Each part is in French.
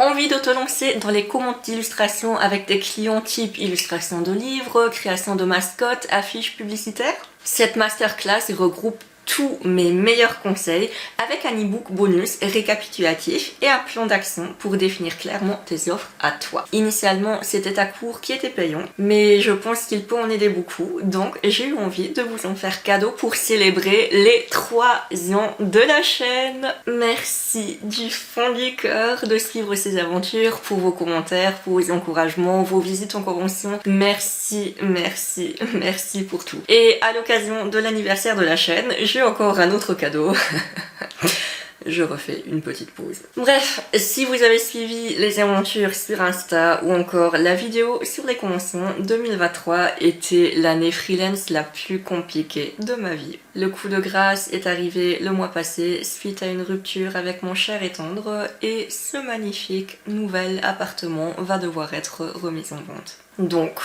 Envie de te lancer dans les commandes d'illustration avec des clients type illustration de livres, création de mascottes, affiches publicitaires? Cette masterclass regroupe tous mes meilleurs conseils avec un e-book bonus récapitulatif et un plan d'action pour définir clairement tes offres à toi. Initialement, c'était un cours qui était payant, mais je pense qu'il peut en aider beaucoup, donc j'ai eu envie de vous en faire cadeau pour célébrer les 3 ans de la chaîne. Merci du fond du cœur de suivre ces aventures, pour vos commentaires, pour vos encouragements, vos visites en convention. Merci, merci, merci pour tout. Et à l'occasion de l'anniversaire de la chaîne, j'ai encore un autre cadeau. Je refais une petite pause. Bref, si vous avez suivi les aventures sur Insta ou encore la vidéo sur les conventions, 2023 était l'année freelance la plus compliquée de ma vie. Le coup de grâce est arrivé le mois passé suite à une rupture avec mon cher et tendre et ce magnifique nouvel appartement va devoir être remis en vente. Donc,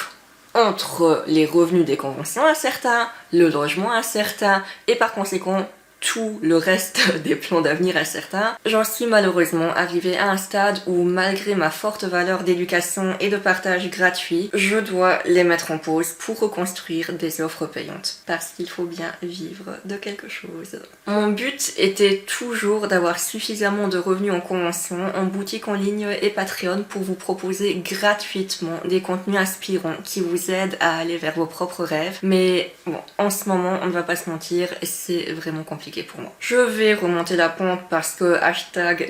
entre les revenus des conventions incertains, le logement incertain et par conséquent tout le reste des plans d'avenir incertains, j'en suis malheureusement arrivée à un stade où malgré ma forte valeur d'éducation et de partage gratuit, je dois les mettre en pause pour reconstruire des offres payantes. Parce qu'il faut bien vivre de quelque chose. Mon but était toujours d'avoir suffisamment de revenus en convention, en boutique en ligne et Patreon pour vous proposer gratuitement des contenus inspirants qui vous aident à aller vers vos propres rêves. Mais bon, en ce moment, on ne va pas se mentir, c'est vraiment compliqué pour moi. Je vais remonter la pente parce que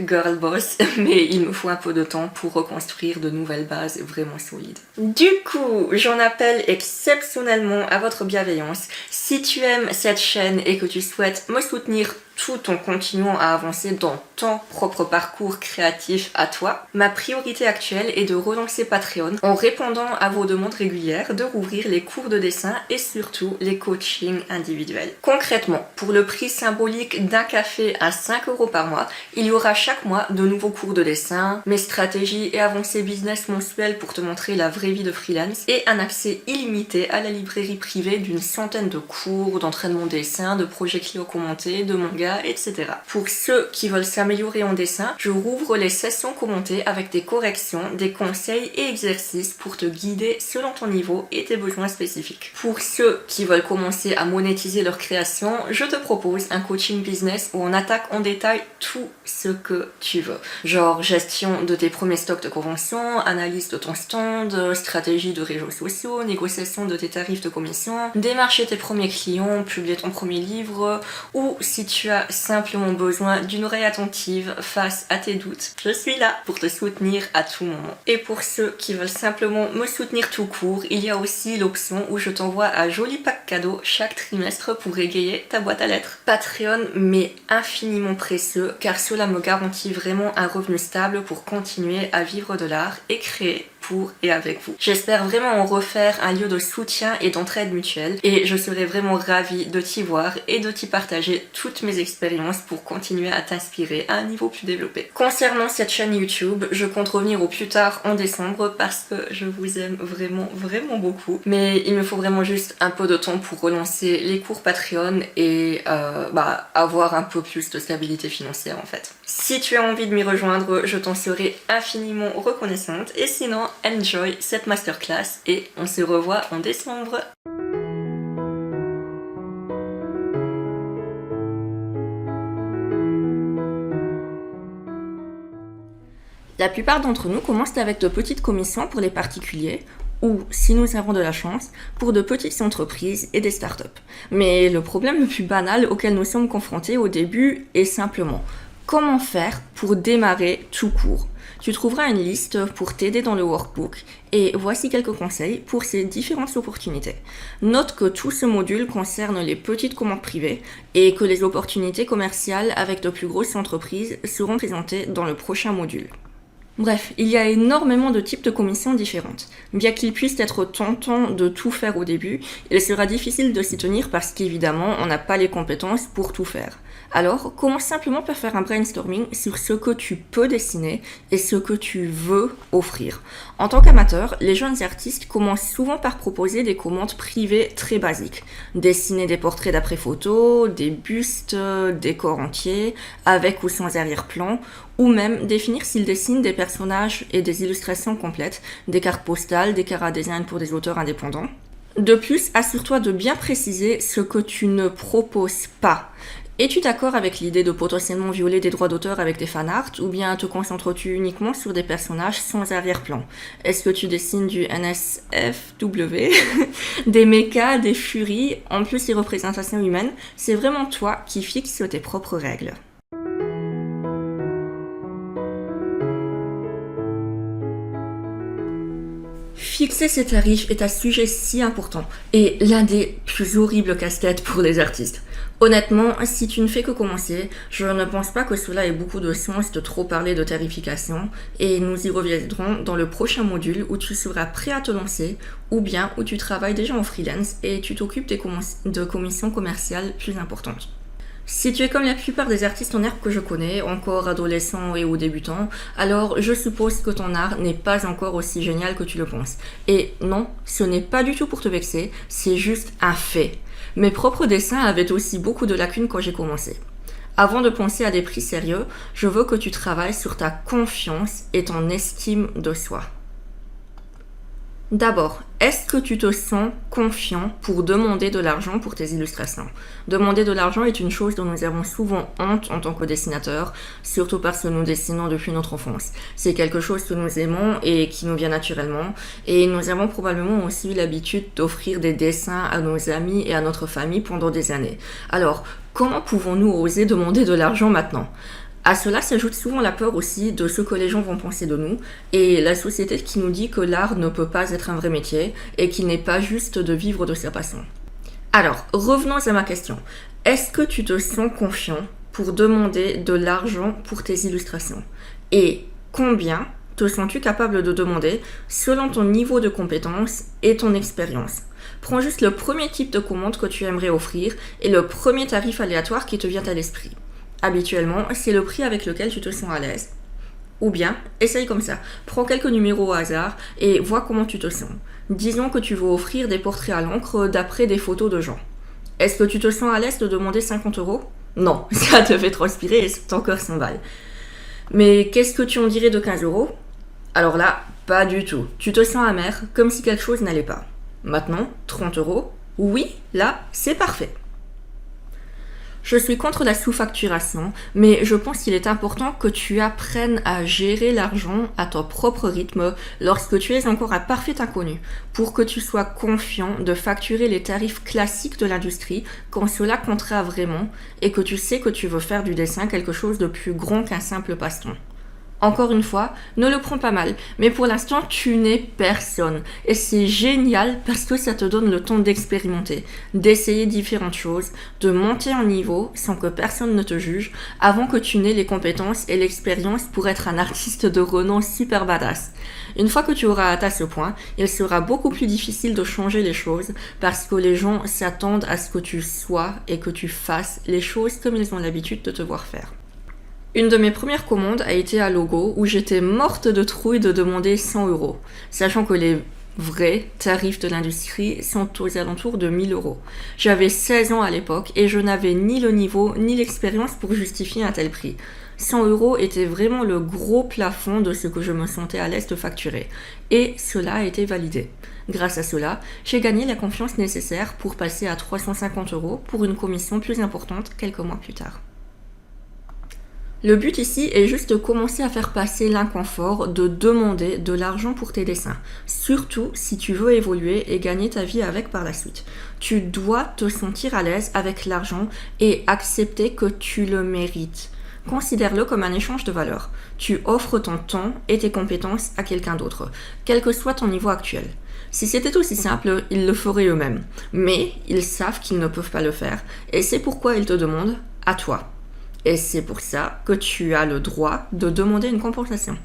#girlboss, mais il me faut un peu de temps pour reconstruire de nouvelles bases vraiment solides. Du coup, j'en appelle exceptionnellement à votre bienveillance. Si tu aimes cette chaîne et que tu souhaites me soutenir tout en continuant à avancer dans ton propre parcours créatif à toi, ma priorité actuelle est de relancer Patreon en répondant à vos demandes régulières, de rouvrir les cours de dessin et surtout les coachings individuels. Concrètement, pour le prix symbolique d'un café à 5 € par mois, il y aura chaque mois de nouveaux cours de dessin, mes stratégies et avancées business mensuelles pour te montrer la vraie vie de freelance et un accès illimité à la librairie privée d'une centaine de cours, d'entraînement dessin, de projets clients commentés, de mangas, etc. Pour ceux qui veulent s'améliorer en dessin, je rouvre les sessions commentées avec des corrections, des conseils et exercices pour te guider selon ton niveau et tes besoins spécifiques. Pour ceux qui veulent commencer à monétiser leur création, je te propose un coaching business où on attaque en détail tout ce que tu veux. Genre gestion de tes premiers stocks de convention, analyse de ton stand, stratégie de réseaux sociaux, négociation de tes tarifs de commission, démarcher tes premiers clients, publier ton premier livre, ou si tu as simplement besoin d'une oreille attentive face à tes doutes, je suis là pour te soutenir à tout moment. Et pour ceux qui veulent simplement me soutenir tout court, il y a aussi l'option où je t'envoie un joli pack cadeau chaque trimestre pour égayer ta boîte à lettres. Patreon m'est infiniment précieux car cela me garantit vraiment un revenu stable pour continuer à vivre de l'art et créer pour et avec vous. J'espère vraiment en refaire un lieu de soutien et d'entraide mutuelle et je serai vraiment ravie de t'y voir et de t'y partager toutes mes expériences pour continuer à t'inspirer à un niveau plus développé. Concernant cette chaîne YouTube, je compte revenir au plus tard en décembre parce que je vous aime vraiment beaucoup, mais il me faut vraiment juste un peu de temps pour relancer les cours Patreon et avoir un peu plus de stabilité financière en fait. Si tu as envie de m'y rejoindre, je t'en serai infiniment reconnaissante et sinon, enjoy cette masterclass et on se revoit en décembre. La plupart d'entre nous commencent avec de petites commissions pour les particuliers ou, si nous avons de la chance, pour de petites entreprises et des startups. Mais le problème le plus banal auquel nous sommes confrontés au début est simplement comment faire pour démarrer tout court. Tu trouveras une liste pour t'aider dans le workbook et voici quelques conseils pour ces différentes opportunités. Note que tout ce module concerne les petites commandes privées et que les opportunités commerciales avec de plus grosses entreprises seront présentées dans le prochain module. Bref, il y a énormément de types de commissions différentes. Bien qu'il puisse être tentant de tout faire au début, il sera difficile de s'y tenir parce qu'évidemment, on n'a pas les compétences pour tout faire. Alors, commence simplement par faire un brainstorming sur ce que tu peux dessiner et ce que tu veux offrir. En tant qu'amateur, les jeunes artistes commencent souvent par proposer des commandes privées très basiques. Dessiner des portraits d'après photo, des bustes, des corps entiers, avec ou sans arrière-plan, ou même définir s'ils dessinent des personnages et des illustrations complètes, des cartes postales, des chara-design pour des auteurs indépendants. De plus, assure-toi de bien préciser ce que tu ne proposes pas. Es-tu d'accord avec l'idée de potentiellement violer des droits d'auteur avec des fanarts ou bien te concentres-tu uniquement sur des personnages sans arrière-plan? Est-ce que tu dessines du NSFW, des mechas, des furies, en plus des représentations humaines? C'est vraiment toi qui fixes tes propres règles. Fixer ses tarifs est un sujet si important et l'un des plus horribles casse-têtes pour les artistes. Honnêtement, si tu ne fais que commencer, je ne pense pas que cela ait beaucoup de sens de trop parler de tarification et nous y reviendrons dans le prochain module où tu seras prêt à te lancer ou bien où tu travailles déjà en freelance et tu t'occupes de commissions commerciales plus importantes. Si tu es comme la plupart des artistes en herbe que je connais, encore adolescents et ou débutants, alors je suppose que ton art n'est pas encore aussi génial que tu le penses. Et non, ce n'est pas du tout pour te vexer, c'est juste un fait. Mes propres dessins avaient aussi beaucoup de lacunes quand j'ai commencé. Avant de penser à des prix sérieux, je veux que tu travailles sur ta confiance et ton estime de soi. D'abord, est-ce que tu te sens confiant pour demander de l'argent pour tes illustrations? Demander de l'argent est une chose dont nous avons souvent honte en tant que dessinateurs, surtout parce que nous dessinons depuis notre enfance. C'est quelque chose que nous aimons et qui nous vient naturellement, et nous avons probablement aussi eu l'habitude d'offrir des dessins à nos amis et à notre famille pendant des années. Alors, comment pouvons-nous oser demander de l'argent maintenant? À cela s'ajoute souvent la peur aussi de ce que les gens vont penser de nous et la société qui nous dit que l'art ne peut pas être un vrai métier et qu'il n'est pas juste de vivre de sa passion. Alors, revenons à ma question. Est-ce que tu te sens confiant pour demander de l'argent pour tes illustrations? Et combien te sens-tu capable de demander selon ton niveau de compétence et ton expérience? Prends juste le premier type de commande que tu aimerais offrir et le premier tarif aléatoire qui te vient à l'esprit. Habituellement, c'est le prix avec lequel tu te sens à l'aise. Ou bien, essaye comme ça. Prends quelques numéros au hasard et vois comment tu te sens. Disons que tu veux offrir des portraits à l'encre d'après des photos de gens. Est-ce que tu te sens à l'aise de demander 50 €? Non, ça te fait transpirer et ton cœur s'emballe. Mais qu'est-ce que tu en dirais de 15 €? Alors là, pas du tout. Tu te sens amer, comme si quelque chose n'allait pas. Maintenant, 30 €? Oui, là, c'est parfait. Je suis contre la sous-facturation, mais je pense qu'il est important que tu apprennes à gérer l'argent à ton propre rythme lorsque tu es encore un parfait inconnu, pour que tu sois confiant de facturer les tarifs classiques de l'industrie quand cela comptera vraiment et que tu sais que tu veux faire du dessin quelque chose de plus grand qu'un simple passe-temps. Encore une fois, ne le prends pas mal, mais pour l'instant, tu n'es personne. Et c'est génial parce que ça te donne le temps d'expérimenter, d'essayer différentes choses, de monter en niveau sans que personne ne te juge, avant que tu n'aies les compétences et l'expérience pour être un artiste de renom super badass. Une fois que tu auras atteint ce point, il sera beaucoup plus difficile de changer les choses parce que les gens s'attendent à ce que tu sois et que tu fasses les choses comme ils ont l'habitude de te voir faire. Une de mes premières commandes a été à Logo où j'étais morte de trouille de demander 100 €, sachant que les vrais tarifs de l'industrie sont aux alentours de 1000 €. J'avais 16 ans à l'époque et je n'avais ni le niveau ni l'expérience pour justifier un tel prix. 100 € était vraiment le gros plafond de ce que je me sentais à l'aise de facturer. Et cela a été validé. Grâce à cela, j'ai gagné la confiance nécessaire pour passer à 350 € pour une commission plus importante quelques mois plus tard. Le but ici est juste de commencer à faire passer l'inconfort de demander de l'argent pour tes dessins, surtout si tu veux évoluer et gagner ta vie avec par la suite. Tu dois te sentir à l'aise avec l'argent et accepter que tu le mérites. Considère-le comme un échange de valeur. Tu offres ton temps et tes compétences à quelqu'un d'autre, quel que soit ton niveau actuel. Si c'était aussi simple, ils le feraient eux-mêmes. Mais ils savent qu'ils ne peuvent pas le faire et c'est pourquoi ils te demandent à toi. Et c'est pour ça que tu as le droit de demander une compensation.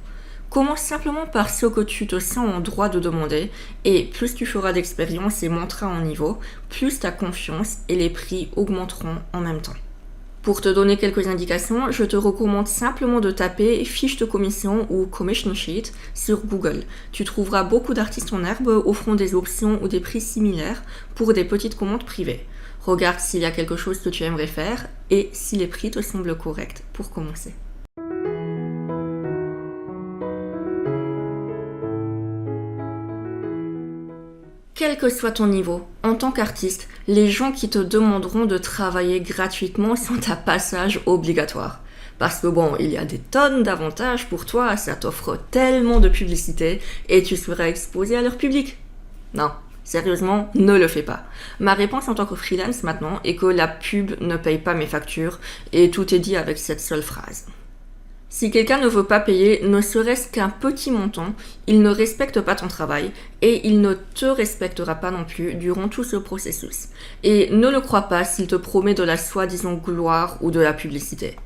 Commence simplement par ce que tu te sens en droit de demander et plus tu feras d'expérience et monteras en niveau, plus ta confiance et les prix augmenteront en même temps. Pour te donner quelques indications, je te recommande simplement de taper fiche de commission ou commission sheet sur Google. Tu trouveras beaucoup d'artistes en herbe offrant des options ou des prix similaires pour des petites commandes privées. Regarde s'il y a quelque chose que tu aimerais faire et si les prix te semblent corrects pour commencer. Quel que soit ton niveau, en tant qu'artiste, les gens qui te demanderont de travailler gratuitement sont à passage obligatoire. Parce que bon, il y a des tonnes d'avantages pour toi, ça t'offre tellement de publicité et tu seras exposé à leur public. Non, sérieusement, ne le fais pas. Ma réponse en tant que freelance maintenant est que la pub ne paye pas mes factures et tout est dit avec cette seule phrase. Si quelqu'un ne veut pas payer ne serait-ce qu'un petit montant, il ne respecte pas ton travail et il ne te respectera pas non plus durant tout ce processus. Et ne le crois pas s'il te promet de la soi-disant gloire ou de la publicité.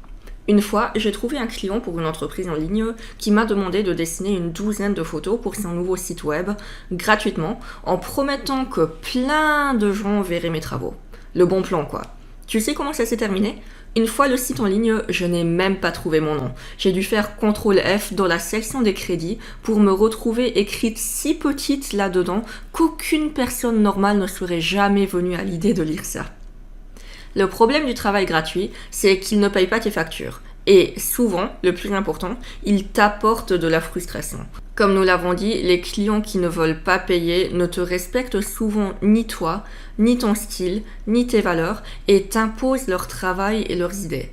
Une fois, j'ai trouvé un client pour une entreprise en ligne qui m'a demandé de dessiner une 12aine de photos pour son nouveau site web gratuitement en promettant que plein de gens verraient mes travaux. Le bon plan quoi. Tu sais comment ça s'est terminé ? Une fois le site en ligne, je n'ai même pas trouvé mon nom. J'ai dû faire CTRL F dans la section des crédits pour me retrouver écrite si petite là-dedans qu'aucune personne normale ne serait jamais venue à l'idée de lire ça. Le problème du travail gratuit, c'est qu'il ne paye pas tes factures. Et souvent, le plus important, il t'apporte de la frustration. Comme nous l'avons dit, les clients qui ne veulent pas payer ne te respectent souvent ni toi, ni ton style, ni tes valeurs et t'imposent leur travail et leurs idées.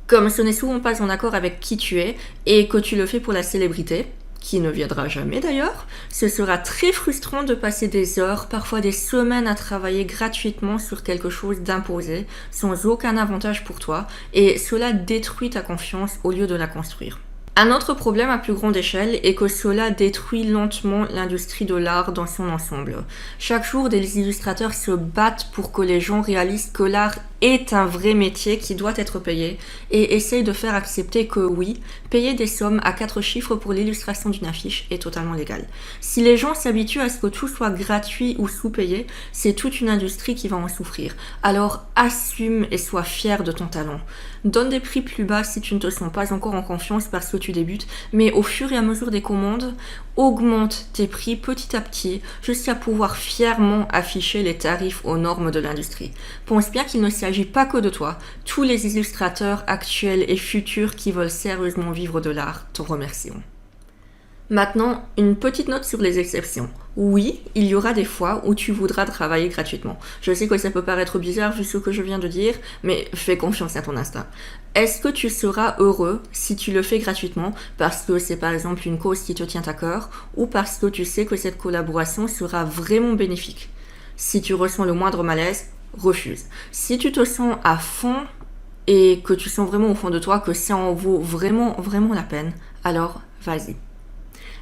Comme ce n'est souvent pas en accord avec qui tu es et que tu le fais pour la célébrité, qui ne viendra jamais d'ailleurs, ce sera très frustrant de passer des heures, parfois des semaines à travailler gratuitement sur quelque chose d'imposé, sans aucun avantage pour toi, et cela détruit ta confiance au lieu de la construire. Un autre problème à plus grande échelle est que cela détruit lentement l'industrie de l'art dans son ensemble. Chaque jour, des illustrateurs se battent pour que les gens réalisent que l'art est un vrai métier qui doit être payé et essayent de faire accepter que oui, payer des sommes à 4 chiffres pour l'illustration d'une affiche est totalement légal. Si les gens s'habituent à ce que tout soit gratuit ou sous-payé, c'est toute une industrie qui va en souffrir. Alors assume et sois fier de ton talent. Donne des prix plus bas si tu ne te sens pas encore en confiance parce que tu débutes, mais au fur et à mesure des commandes, augmente tes prix petit à petit jusqu'à pouvoir fièrement afficher les tarifs aux normes de l'industrie. Pense bien qu'il ne s'agit pas que de toi. Tous les illustrateurs actuels et futurs qui veulent sérieusement vivre de l'art te remercieront. Maintenant, une petite note sur les exceptions. Oui, il y aura des fois où tu voudras travailler gratuitement. Je sais que ça peut paraître bizarre vu ce que je viens de dire, mais fais confiance à ton instinct. Est-ce que tu seras heureux si tu le fais gratuitement parce que c'est par exemple une cause qui te tient à cœur ou parce que tu sais que cette collaboration sera vraiment bénéfique ? Si tu ressens le moindre malaise, refuse. Si tu te sens à fond et que tu sens vraiment au fond de toi que ça en vaut vraiment la peine, alors vas-y.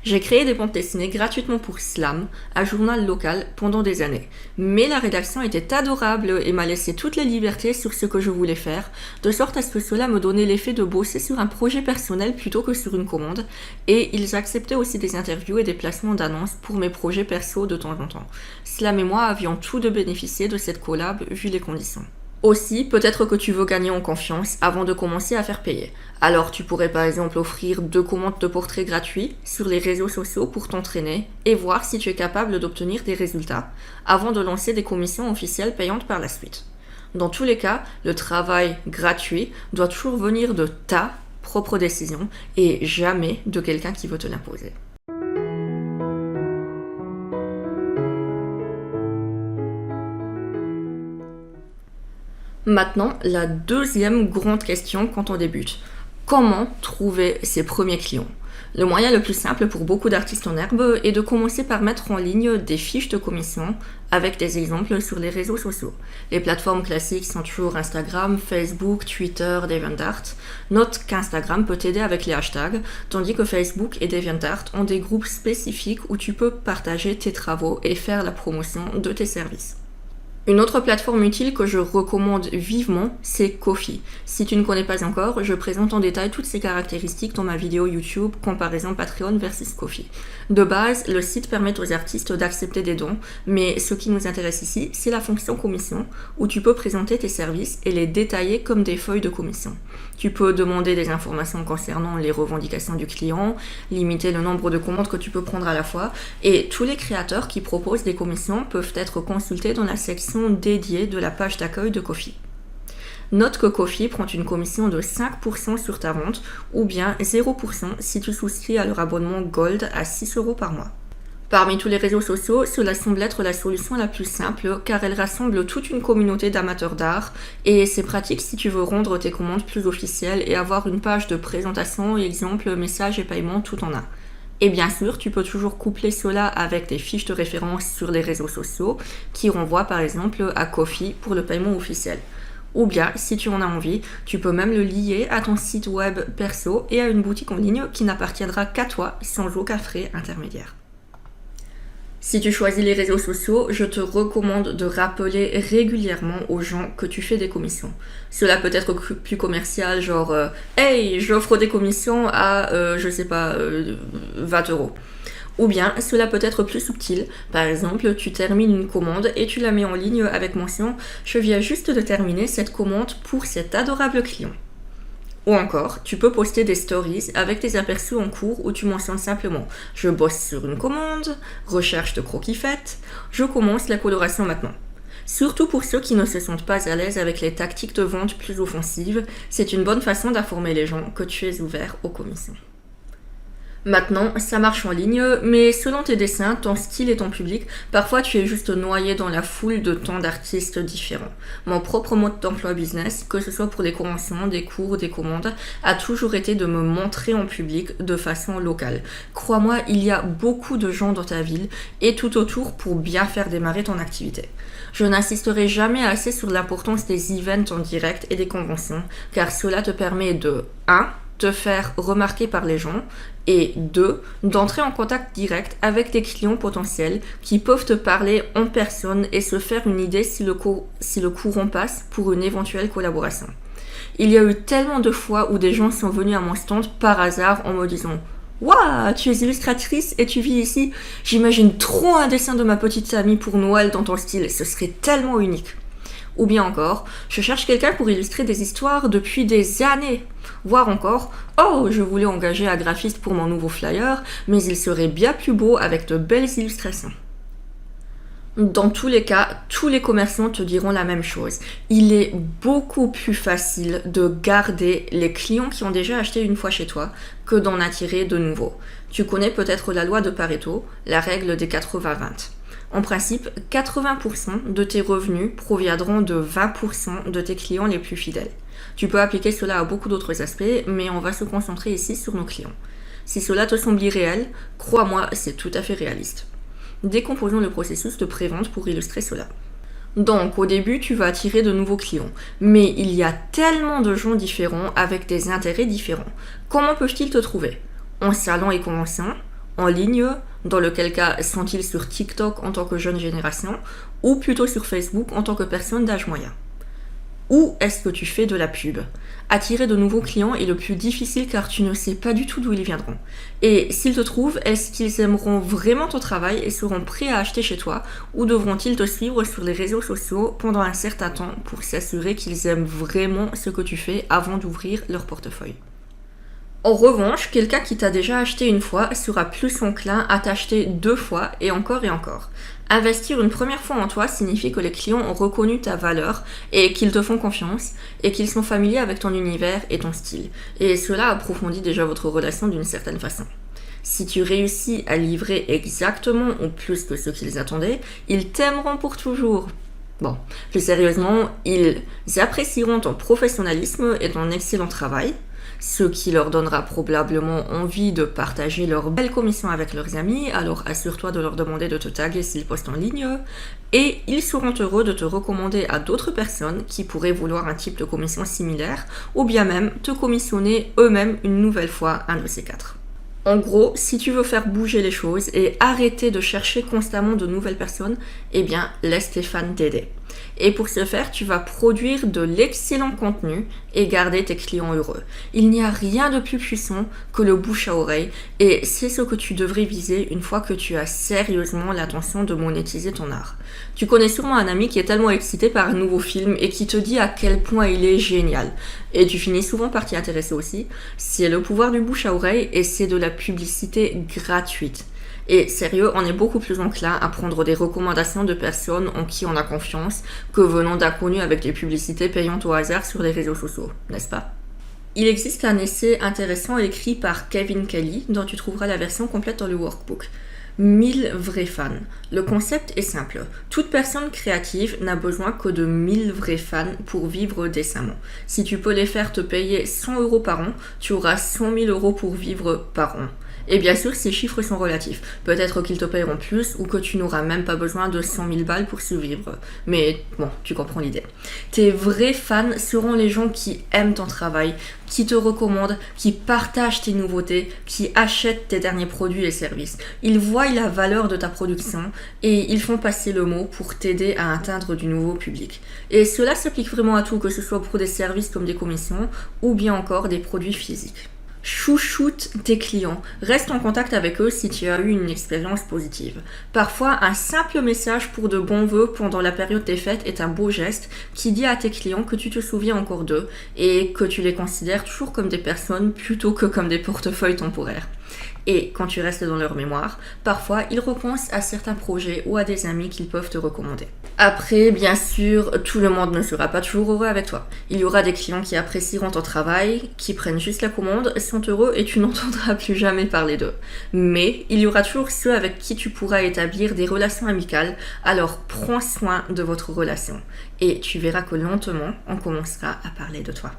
J'ai créé des bandes dessinées gratuitement pour Slam, un journal local, pendant des années. Mais la rédaction était adorable et m'a laissé toutes les libertés sur ce que je voulais faire, de sorte à ce que cela me donnait l'effet de bosser sur un projet personnel plutôt que sur une commande, et ils acceptaient aussi des interviews et des placements d'annonces pour mes projets perso de temps en temps. Slam et moi avions tous deux bénéficié de cette collab vu les conditions. Aussi, peut-être que tu veux gagner en confiance avant de commencer à faire payer. Alors tu pourrais par exemple offrir 2 commandes de portraits gratuits sur les réseaux sociaux pour t'entraîner et voir si tu es capable d'obtenir des résultats avant de lancer des commissions officielles payantes par la suite. Dans tous les cas, le travail gratuit doit toujours venir de ta propre décision et jamais de quelqu'un qui veut te l'imposer. Maintenant, la deuxième grande question quand on débute. Comment trouver ses premiers clients ? Le moyen le plus simple pour beaucoup d'artistes en herbe est de commencer par mettre en ligne des fiches de commission avec des exemples sur les réseaux sociaux. Les plateformes classiques sont toujours Instagram, Facebook, Twitter, DeviantArt. Note qu'Instagram peut t'aider avec les hashtags, tandis que Facebook et DeviantArt ont des groupes spécifiques où tu peux partager tes travaux et faire la promotion de tes services. Une autre plateforme utile que je recommande vivement, c'est Ko-fi. Si tu ne connais pas encore, je présente en détail toutes ces caractéristiques dans ma vidéo YouTube comparaison Patreon versus Ko-fi. De base, le site permet aux artistes d'accepter des dons, mais ce qui nous intéresse ici, c'est la fonction commission, où tu peux présenter tes services et les détailler comme des feuilles de commission. Tu peux demander des informations concernant les revendications du client, limiter le nombre de commandes que tu peux prendre à la fois, et tous les créateurs qui proposent des commissions peuvent être consultés dans la section dédiée de la page d'accueil de Ko-fi. Note que Ko-fi prend une commission de 5% sur ta vente ou bien 0% si tu souscris à leur abonnement Gold à 6€ par mois. Parmi tous les réseaux sociaux, cela semble être la solution la plus simple car elle rassemble toute une communauté d'amateurs d'art et c'est pratique si tu veux rendre tes commandes plus officielles et avoir une page de présentation, exemple, message et paiement tout en un. Et bien sûr, tu peux toujours coupler cela avec des fiches de référence sur les réseaux sociaux qui renvoient par exemple à Ko-fi pour le paiement officiel. Ou bien, si tu en as envie, tu peux même le lier à ton site web perso et à une boutique en ligne qui n'appartiendra qu'à toi sans aucun frais intermédiaire. Si tu choisis les réseaux sociaux, je te recommande de rappeler régulièrement aux gens que tu fais des commissions. Cela peut être plus commercial, genre hey, j'offre des commissions à, 20€. Ou bien, cela peut être plus subtil. Par exemple, tu termines une commande et tu la mets en ligne avec mention « Je viens juste de terminer cette commande pour cet adorable client ». Ou encore, tu peux poster des stories avec tes aperçus en cours où tu mentionnes simplement « Je bosse sur une commande, recherche de croquis faits, je commence la coloration maintenant ». Surtout pour ceux qui ne se sentent pas à l'aise avec les tactiques de vente plus offensives, c'est une bonne façon d'informer les gens que tu es ouvert aux commissions. Maintenant, ça marche en ligne, mais selon tes dessins, ton style et ton public, parfois tu es juste noyé dans la foule de tant d'artistes différents. Mon propre mode d'emploi business, que ce soit pour des conventions, des cours, des commandes, a toujours été de me montrer en public de façon locale. Crois-moi, il y a beaucoup de gens dans ta ville et tout autour pour bien faire démarrer ton activité. Je n'insisterai jamais assez sur l'importance des events en direct et des conventions, car cela te permet de 1. Te faire remarquer par les gens et 2. D'entrer en contact direct avec tes clients potentiels qui peuvent te parler en personne et se faire une idée si le courant passe pour une éventuelle collaboration. Il y a eu tellement de fois où des gens sont venus à mon stand par hasard en me disant « Waouh, tu es illustratrice et tu vis ici, j'imagine trop un dessin de ma petite amie pour Noël dans ton style, ce serait tellement unique ». Ou bien encore, je cherche quelqu'un pour illustrer des histoires depuis des années. Voire encore, oh, je voulais engager un graphiste pour mon nouveau flyer, mais il serait bien plus beau avec de belles illustrations. Dans tous les cas, tous les commerçants te diront la même chose. Il est beaucoup plus facile de garder les clients qui ont déjà acheté une fois chez toi que d'en attirer de nouveaux. Tu connais peut-être la loi de Pareto, la règle des 80-20. En principe, 80% de tes revenus proviendront de 20% de tes clients les plus fidèles. Tu peux appliquer cela à beaucoup d'autres aspects, mais on va se concentrer ici sur nos clients. Si cela te semble irréel, crois-moi, c'est tout à fait réaliste. Décomposons le processus de prévente pour illustrer cela. Donc, au début, tu vas attirer de nouveaux clients, mais il y a tellement de gens différents avec des intérêts différents. Comment peuvent-ils te trouver ? En salon et convention ? En ligne, dans lequel cas sont-ils sur TikTok en tant que jeune génération ou plutôt sur Facebook en tant que personne d'âge moyen? Où est-ce que tu fais de la pub? Attirer de nouveaux clients est le plus difficile car tu ne sais pas du tout d'où ils viendront. Et s'ils te trouvent, est-ce qu'ils aimeront vraiment ton travail et seront prêts à acheter chez toi ou devront-ils te suivre sur les réseaux sociaux pendant un certain temps pour s'assurer qu'ils aiment vraiment ce que tu fais avant d'ouvrir leur portefeuille? En revanche, quelqu'un qui t'a déjà acheté une fois sera plus enclin à t'acheter 2 fois et encore et encore. Investir une première fois en toi signifie que les clients ont reconnu ta valeur et qu'ils te font confiance et qu'ils sont familiers avec ton univers et ton style. Et cela approfondit déjà votre relation d'une certaine façon. Si tu réussis à livrer exactement ou plus que ce qu'ils attendaient, ils t'aimeront pour toujours. Bon, plus sérieusement, ils apprécieront ton professionnalisme et ton excellent travail, ce qui leur donnera probablement envie de partager leurs belles commissions avec leurs amis, alors assure-toi de leur demander de te taguer s'ils postent en ligne, et ils seront heureux de te recommander à d'autres personnes qui pourraient vouloir un type de commission similaire, ou bien même te commissionner eux-mêmes une nouvelle fois un de ces 4. En gros, si tu veux faire bouger les choses et arrêter de chercher constamment de nouvelles personnes, eh bien, laisse tes fans t'aider. Et pour ce faire, tu vas produire de l'excellent contenu et garder tes clients heureux. Il n'y a rien de plus puissant que le bouche à oreille et c'est ce que tu devrais viser une fois que tu as sérieusement l'intention de monétiser ton art. Tu connais sûrement un ami qui est tellement excité par un nouveau film et qui te dit à quel point il est génial. Et tu finis souvent par t'y intéresser aussi. C'est le pouvoir du bouche à oreille et c'est de la publicité gratuite. Et sérieux, on est beaucoup plus enclin à prendre des recommandations de personnes en qui on a confiance que venant d'inconnus avec des publicités payantes au hasard sur les réseaux sociaux, n'est-ce pas? Il existe un essai intéressant écrit par Kevin Kelly dont tu trouveras la version complète dans le workbook. 1000 vrais fans. Le concept est simple. Toute personne créative n'a besoin que de 1000 vrais fans pour vivre décemment. Si tu peux les faire te payer 100 € par an, tu auras 100 000 € pour vivre par an. Et bien sûr, ces chiffres sont relatifs. Peut-être qu'ils te paieront plus ou que tu n'auras même pas besoin de 100 000 balles pour survivre. Mais bon, tu comprends l'idée. Tes vrais fans seront les gens qui aiment ton travail, qui te recommandent, qui partagent tes nouveautés, qui achètent tes derniers produits et services. Ils voient la valeur de ta production et ils font passer le mot pour t'aider à atteindre du nouveau public. Et cela s'applique vraiment à tout, que ce soit pour des services comme des commissions ou bien encore des produits physiques. Chouchoute tes clients, reste en contact avec eux si tu as eu une expérience positive. Parfois, un simple message pour de bons vœux pendant la période des fêtes est un beau geste qui dit à tes clients que tu te souviens encore d'eux et que tu les considères toujours comme des personnes plutôt que comme des portefeuilles temporaires. Et quand tu restes dans leur mémoire, parfois ils repensent à certains projets ou à des amis qu'ils peuvent te recommander. Après, bien sûr, tout le monde ne sera pas toujours heureux avec toi. Il y aura des clients qui apprécieront ton travail, qui prennent juste la commande, sont heureux et tu n'entendras plus jamais parler d'eux. Mais il y aura toujours ceux avec qui tu pourras établir des relations amicales, alors prends soin de votre relation. Et tu verras que lentement, on commencera à parler de toi.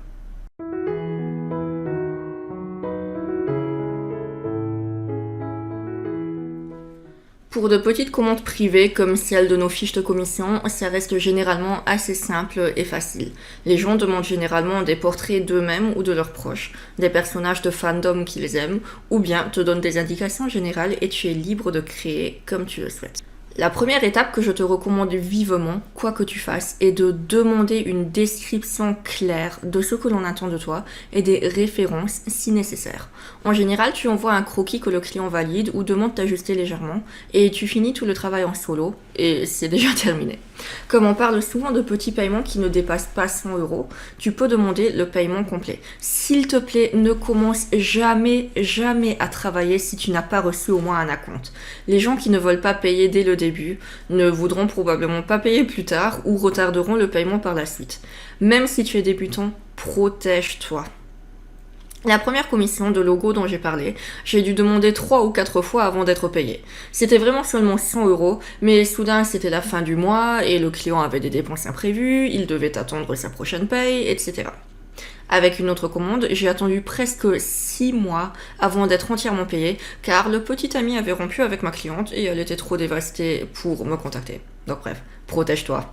Pour de petites commandes privées comme celles de nos fiches de commission, ça reste généralement assez simple et facile. Les gens demandent généralement des portraits d'eux-mêmes ou de leurs proches, des personnages de fandom qu'ils aiment, ou bien te donnent des indications générales et tu es libre de créer comme tu le souhaites. La première étape que je te recommande vivement, quoi que tu fasses, est de demander une description claire de ce que l'on attend de toi et des références si nécessaire. En général, tu envoies un croquis que le client valide ou demande d'ajuster légèrement et tu finis tout le travail en solo et c'est déjà terminé. Comme on parle souvent de petits paiements qui ne dépassent pas 100 €, tu peux demander le paiement complet. S'il te plaît, ne commence jamais à travailler si tu n'as pas reçu au moins un acompte. Les gens qui ne veulent pas payer dès le début ne voudront probablement pas payer plus tard ou retarderont le paiement par la suite. Même si tu es débutant, protège-toi. La première commission de logo dont j'ai parlé, j'ai dû demander 3 ou 4 fois avant d'être payé. C'était vraiment seulement 100 €, mais soudain c'était la fin du mois et le client avait des dépenses imprévues, il devait attendre sa prochaine paye, etc. Avec une autre commande, j'ai attendu presque 6 mois avant d'être entièrement payé, car le petit ami avait rompu avec ma cliente et elle était trop dévastée pour me contacter. Donc bref, protège-toi.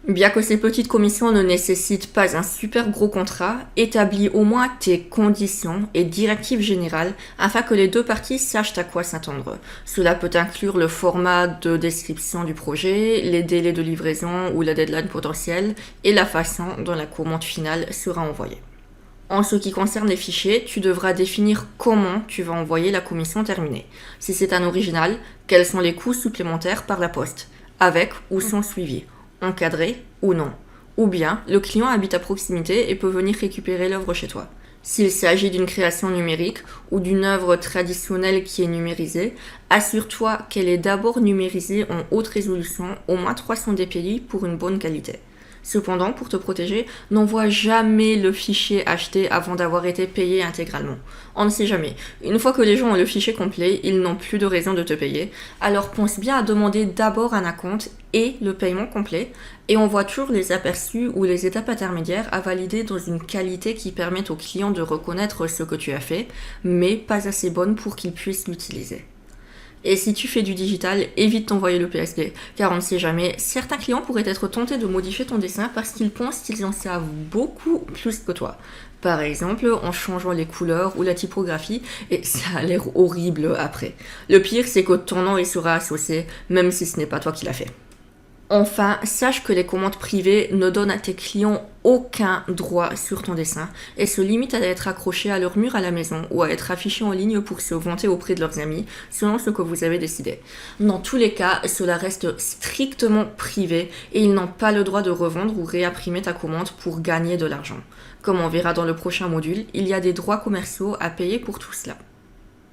Bien que ces petites commissions ne nécessitent pas un super gros contrat, établis au moins tes conditions et directives générales afin que les deux parties sachent à quoi s'attendre. Cela peut inclure le format de description du projet, les délais de livraison ou la deadline potentielle et la façon dont la commande finale sera envoyée. En ce qui concerne les fichiers, tu devras définir comment tu vas envoyer la commission terminée. Si c'est un original, quels sont les coûts supplémentaires par la poste, avec ou sans suivi, encadré ou non. Ou bien, le client habite à proximité et peut venir récupérer l'œuvre chez toi. S'il s'agit d'une création numérique ou d'une œuvre traditionnelle qui est numérisée, assure-toi qu'elle est d'abord numérisée en haute résolution, au moins 300 dpi pour une bonne qualité. Cependant, pour te protéger, n'envoie jamais le fichier acheté avant d'avoir été payé intégralement. On ne sait jamais. Une fois que les gens ont le fichier complet, ils n'ont plus de raison de te payer. Alors pense bien à demander d'abord un acompte et le paiement complet. Et on voit toujours les aperçus ou les étapes intermédiaires à valider dans une qualité qui permette au client de reconnaître ce que tu as fait, mais pas assez bonne pour qu'il puisse l'utiliser. Et si tu fais du digital, évite d'envoyer le PSD, car on ne sait jamais, certains clients pourraient être tentés de modifier ton dessin parce qu'ils pensent qu'ils en savent beaucoup plus que toi. Par exemple, en changeant les couleurs ou la typographie, et ça a l'air horrible après. Le pire, c'est que ton nom y sera associé, même si ce n'est pas toi qui l'as fait. Enfin, sache que les commandes privées ne donnent à tes clients aucun droit sur ton dessin et se limitent à être accrochés à leur mur à la maison ou à être affichés en ligne pour se vanter auprès de leurs amis, selon ce que vous avez décidé. Dans tous les cas, cela reste strictement privé et ils n'ont pas le droit de revendre ou réimprimer ta commande pour gagner de l'argent. Comme on verra dans le prochain module, il y a des droits commerciaux à payer pour tout cela.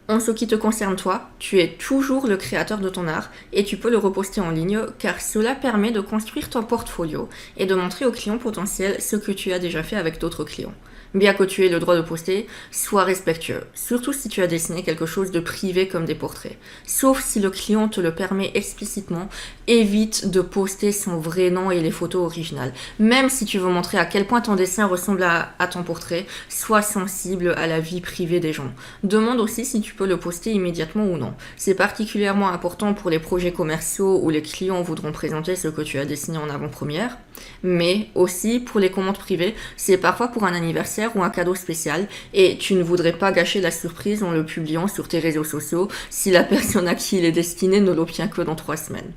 En ce qui te concerne toi, tu es toujours le créateur de ton art et tu peux le reposter en ligne car cela permet de construire ton portfolio et de montrer aux clients potentiels ce que tu as déjà fait avec d'autres clients. Bien que tu aies le droit de poster, sois respectueux, surtout si tu as dessiné quelque chose de privé comme des portraits. Sauf si le client te le permet explicitement, évite de poster son vrai nom et les photos originales. Même si tu veux montrer à quel point ton dessin ressemble à ton portrait, sois sensible à la vie privée des gens. Demande aussi si tu peux le poster immédiatement ou non. C'est particulièrement important pour les projets commerciaux où les clients voudront présenter ce que tu as dessiné en avant-première, mais aussi pour les commandes privées, c'est parfois pour un anniversaire ou un cadeau spécial et tu ne voudrais pas gâcher la surprise en le publiant sur tes réseaux sociaux si la personne à qui il est destiné ne l'obtient que dans 3 semaines.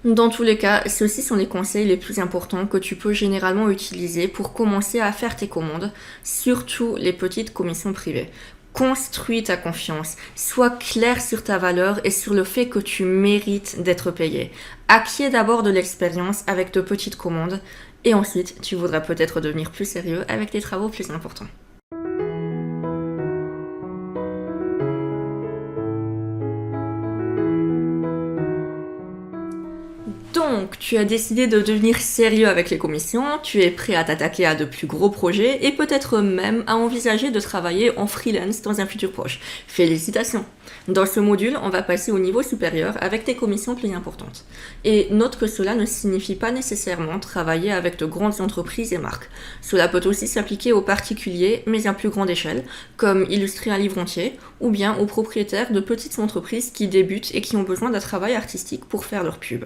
Dans tous les cas, ceux-ci sont les conseils les plus importants que tu peux généralement utiliser pour commencer à faire tes commandes, surtout les petites commissions privées. Construis ta confiance, sois clair sur ta valeur et sur le fait que tu mérites d'être payé. Acquiers d'abord de l'expérience avec de petites commandes et ensuite tu voudras peut-être devenir plus sérieux avec des travaux plus importants. Donc, tu as décidé de devenir sérieux avec les commissions, tu es prêt à t'attaquer à de plus gros projets et peut-être même à envisager de travailler en freelance dans un futur proche. Félicitations! Dans ce module, on va passer au niveau supérieur avec tes commissions plus importantes. Et note que cela ne signifie pas nécessairement travailler avec de grandes entreprises et marques. Cela peut aussi s'appliquer aux particuliers, mais à plus grande échelle, comme illustrer un livre entier, ou bien aux propriétaires de petites entreprises qui débutent et qui ont besoin d'un travail artistique pour faire leur pub.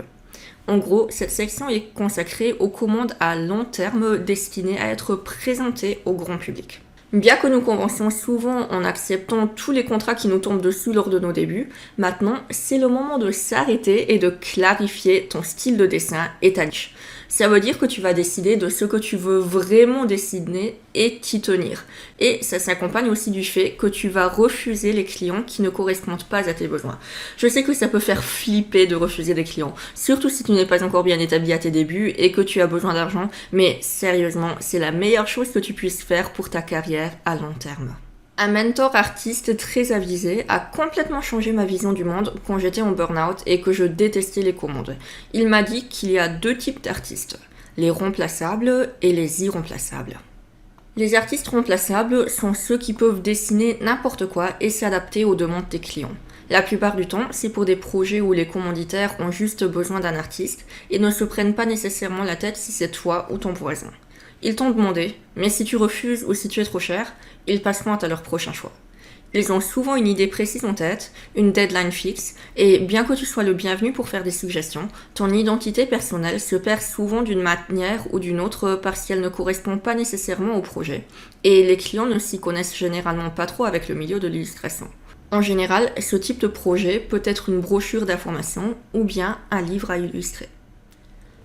En gros, cette section est consacrée aux commandes à long terme destinées à être présentées au grand public. Bien que nous conventions souvent en acceptant tous les contrats qui nous tombent dessus lors de nos débuts, maintenant c'est le moment de s'arrêter et de clarifier ton style de dessin et ta niche. Ça veut dire que tu vas décider de ce que tu veux vraiment dessiner et t'y tenir. Et ça s'accompagne aussi du fait que tu vas refuser les clients qui ne correspondent pas à tes besoins. Je sais que ça peut faire flipper de refuser des clients, surtout si tu n'es pas encore bien établi à tes débuts et que tu as besoin d'argent, mais sérieusement, c'est la meilleure chose que tu puisses faire pour ta carrière à long terme. Un mentor artiste très avisé a complètement changé ma vision du monde quand j'étais en burn-out et que je détestais les commandes. Il m'a dit qu'il y a 2 types d'artistes, les remplaçables et les irremplaçables. Les artistes remplaçables sont ceux qui peuvent dessiner n'importe quoi et s'adapter aux demandes des clients. La plupart du temps, c'est pour des projets où les commanditaires ont juste besoin d'un artiste et ne se prennent pas nécessairement la tête si c'est toi ou ton voisin. Ils t'ont demandé, mais si tu refuses ou si tu es trop cher, ils passeront à leur prochain choix. Ils ont souvent une idée précise en tête, une deadline fixe, et bien que tu sois le bienvenu pour faire des suggestions, ton identité personnelle se perd souvent d'une manière ou d'une autre parce qu'elle ne correspond pas nécessairement au projet, et les clients ne s'y connaissent généralement pas trop avec le milieu de l'illustration. En général, ce type de projet peut être une brochure d'information ou bien un livre à illustrer.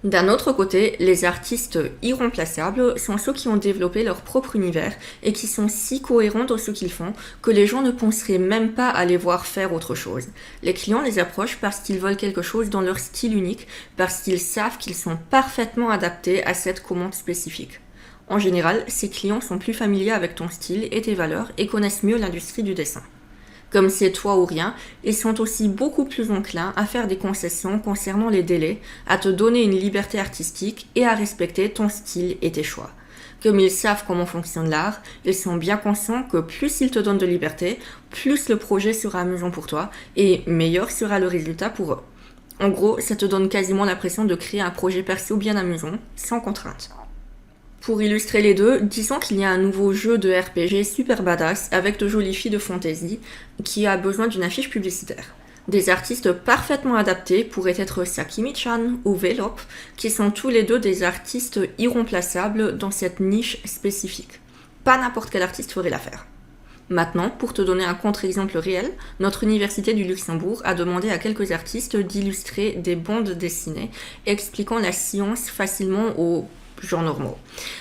D'un autre côté, les artistes irremplaçables sont ceux qui ont développé leur propre univers et qui sont si cohérents dans ce qu'ils font que les gens ne penseraient même pas à les voir faire autre chose. Les clients les approchent parce qu'ils veulent quelque chose dans leur style unique, parce qu'ils savent qu'ils sont parfaitement adaptés à cette commande spécifique. En général, ces clients sont plus familiers avec ton style et tes valeurs et connaissent mieux l'industrie du dessin. Comme c'est toi ou rien, ils sont aussi beaucoup plus enclins à faire des concessions concernant les délais, à te donner une liberté artistique et à respecter ton style et tes choix. Comme ils savent comment fonctionne l'art, ils sont bien conscients que plus ils te donnent de liberté, plus le projet sera amusant pour toi et meilleur sera le résultat pour eux. En gros, ça te donne quasiment l'impression de créer un projet perso bien amusant, sans contrainte. Pour illustrer les deux, disons qu'il y a un nouveau jeu de RPG super badass avec de jolies filles de fantasy qui a besoin d'une affiche publicitaire. Des artistes parfaitement adaptés pourraient être Sakimi-chan ou Velop, qui sont tous les deux des artistes irremplaçables dans cette niche spécifique. Pas n'importe quel artiste ferait l'affaire. Maintenant, pour te donner un contre-exemple réel, notre université du Luxembourg a demandé à quelques artistes d'illustrer des bandes dessinées expliquant la science facilement aux gens normaux.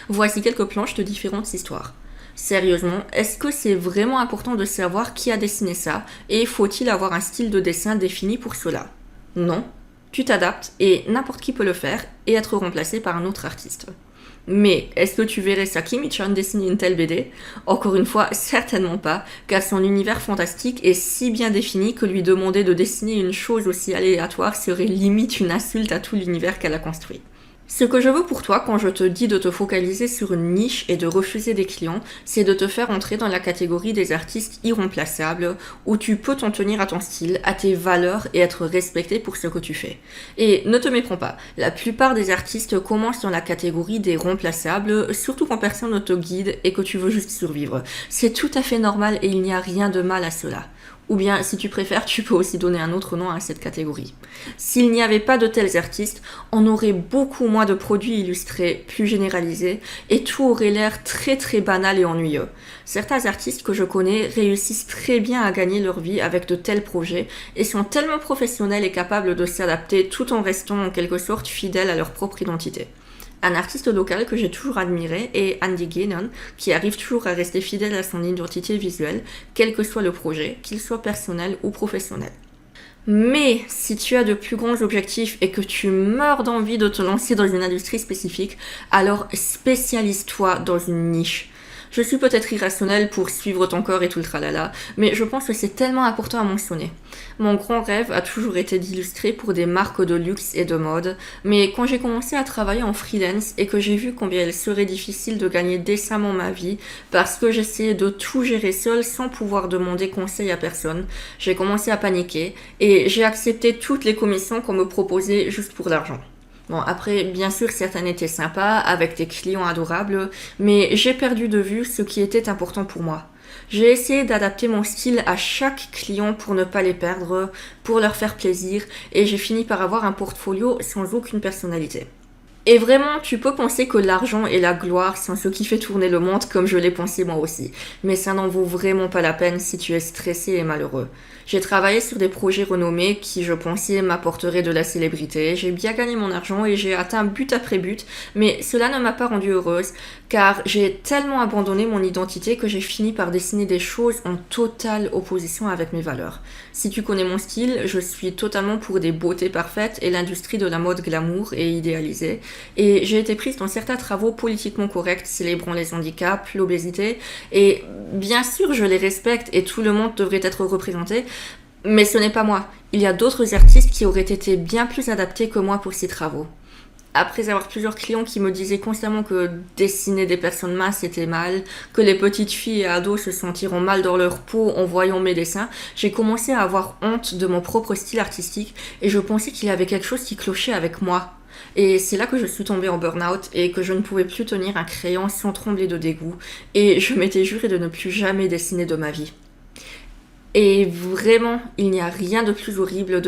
Voici quelques planches de différentes histoires. Sérieusement, est-ce que c'est vraiment important de savoir qui a dessiné ça et faut-il avoir un style de dessin défini pour cela? Non, tu t'adaptes et n'importe qui peut le faire et être remplacé par un autre artiste. Mais est-ce que tu verrais Saki Michan dessiner une telle BD? Encore une fois, certainement pas, car son univers fantastique est si bien défini que lui demander de dessiner une chose aussi aléatoire serait limite une insulte à tout l'univers qu'elle a construit. Ce que je veux pour toi quand je te dis de te focaliser sur une niche et de refuser des clients, c'est de te faire entrer dans la catégorie des artistes irremplaçables où tu peux t'en tenir à ton style, à tes valeurs et être respecté pour ce que tu fais. Et ne te méprends pas, la plupart des artistes commencent dans la catégorie des remplaçables, surtout quand personne ne te guide et que tu veux juste survivre. C'est tout à fait normal et il n'y a rien de mal à cela. Ou bien, si tu préfères, tu peux aussi donner un autre nom à cette catégorie. S'il n'y avait pas de tels artistes, on aurait beaucoup moins de produits illustrés, plus généralisés, et tout aurait l'air très très banal et ennuyeux. Certains artistes que je connais réussissent très bien à gagner leur vie avec de tels projets, et sont tellement professionnels et capables de s'adapter tout en restant en quelque sorte fidèles à leur propre identité. Un artiste local que j'ai toujours admiré est Andy Gannon, qui arrive toujours à rester fidèle à son identité visuelle, quel que soit le projet, qu'il soit personnel ou professionnel. Mais si tu as de plus grands objectifs et que tu meurs d'envie de te lancer dans une industrie spécifique, alors spécialise-toi dans une niche. Je suis peut-être irrationnelle pour suivre ton corps et tout le tralala, mais je pense que c'est tellement important à mentionner. Mon grand rêve a toujours été d'illustrer pour des marques de luxe et de mode, mais quand j'ai commencé à travailler en freelance et que j'ai vu combien il serait difficile de gagner décemment ma vie parce que j'essayais de tout gérer seule sans pouvoir demander conseil à personne, j'ai commencé à paniquer et j'ai accepté toutes les commissions qu'on me proposait juste pour l'argent. Bon, après, bien sûr, certaines étaient sympas, avec des clients adorables, mais j'ai perdu de vue ce qui était important pour moi. J'ai essayé d'adapter mon style à chaque client pour ne pas les perdre, pour leur faire plaisir, et j'ai fini par avoir un portfolio sans aucune personnalité. Et vraiment, tu peux penser que l'argent et la gloire sont ce qui fait tourner le monde comme je l'ai pensé moi aussi. Mais ça n'en vaut vraiment pas la peine si tu es stressé et malheureux. J'ai travaillé sur des projets renommés qui, je pensais, m'apporteraient de la célébrité. J'ai bien gagné mon argent et j'ai atteint but après but, mais cela ne m'a pas rendue heureuse car j'ai tellement abandonné mon identité que j'ai fini par dessiner des choses en totale opposition avec mes valeurs. Si tu connais mon style, je suis totalement pour des beautés parfaites et l'industrie de la mode glamour et idéalisée. Et j'ai été prise dans certains travaux politiquement corrects célébrant les handicaps, l'obésité, et bien sûr je les respecte et tout le monde devrait être représenté, mais ce n'est pas moi. Il y a d'autres artistes qui auraient été bien plus adaptés que moi pour ces travaux. Après avoir plusieurs clients qui me disaient constamment que dessiner des personnes minces était mal, que les petites filles et ados se sentiront mal dans leur peau en voyant mes dessins, j'ai commencé à avoir honte de mon propre style artistique et je pensais qu'il y avait quelque chose qui clochait avec moi. Et c'est là que je suis tombée en burn-out et que je ne pouvais plus tenir un crayon sans trembler de dégoût et je m'étais juré de ne plus jamais dessiner de ma vie. Et vraiment, il n'y a rien de plus horrible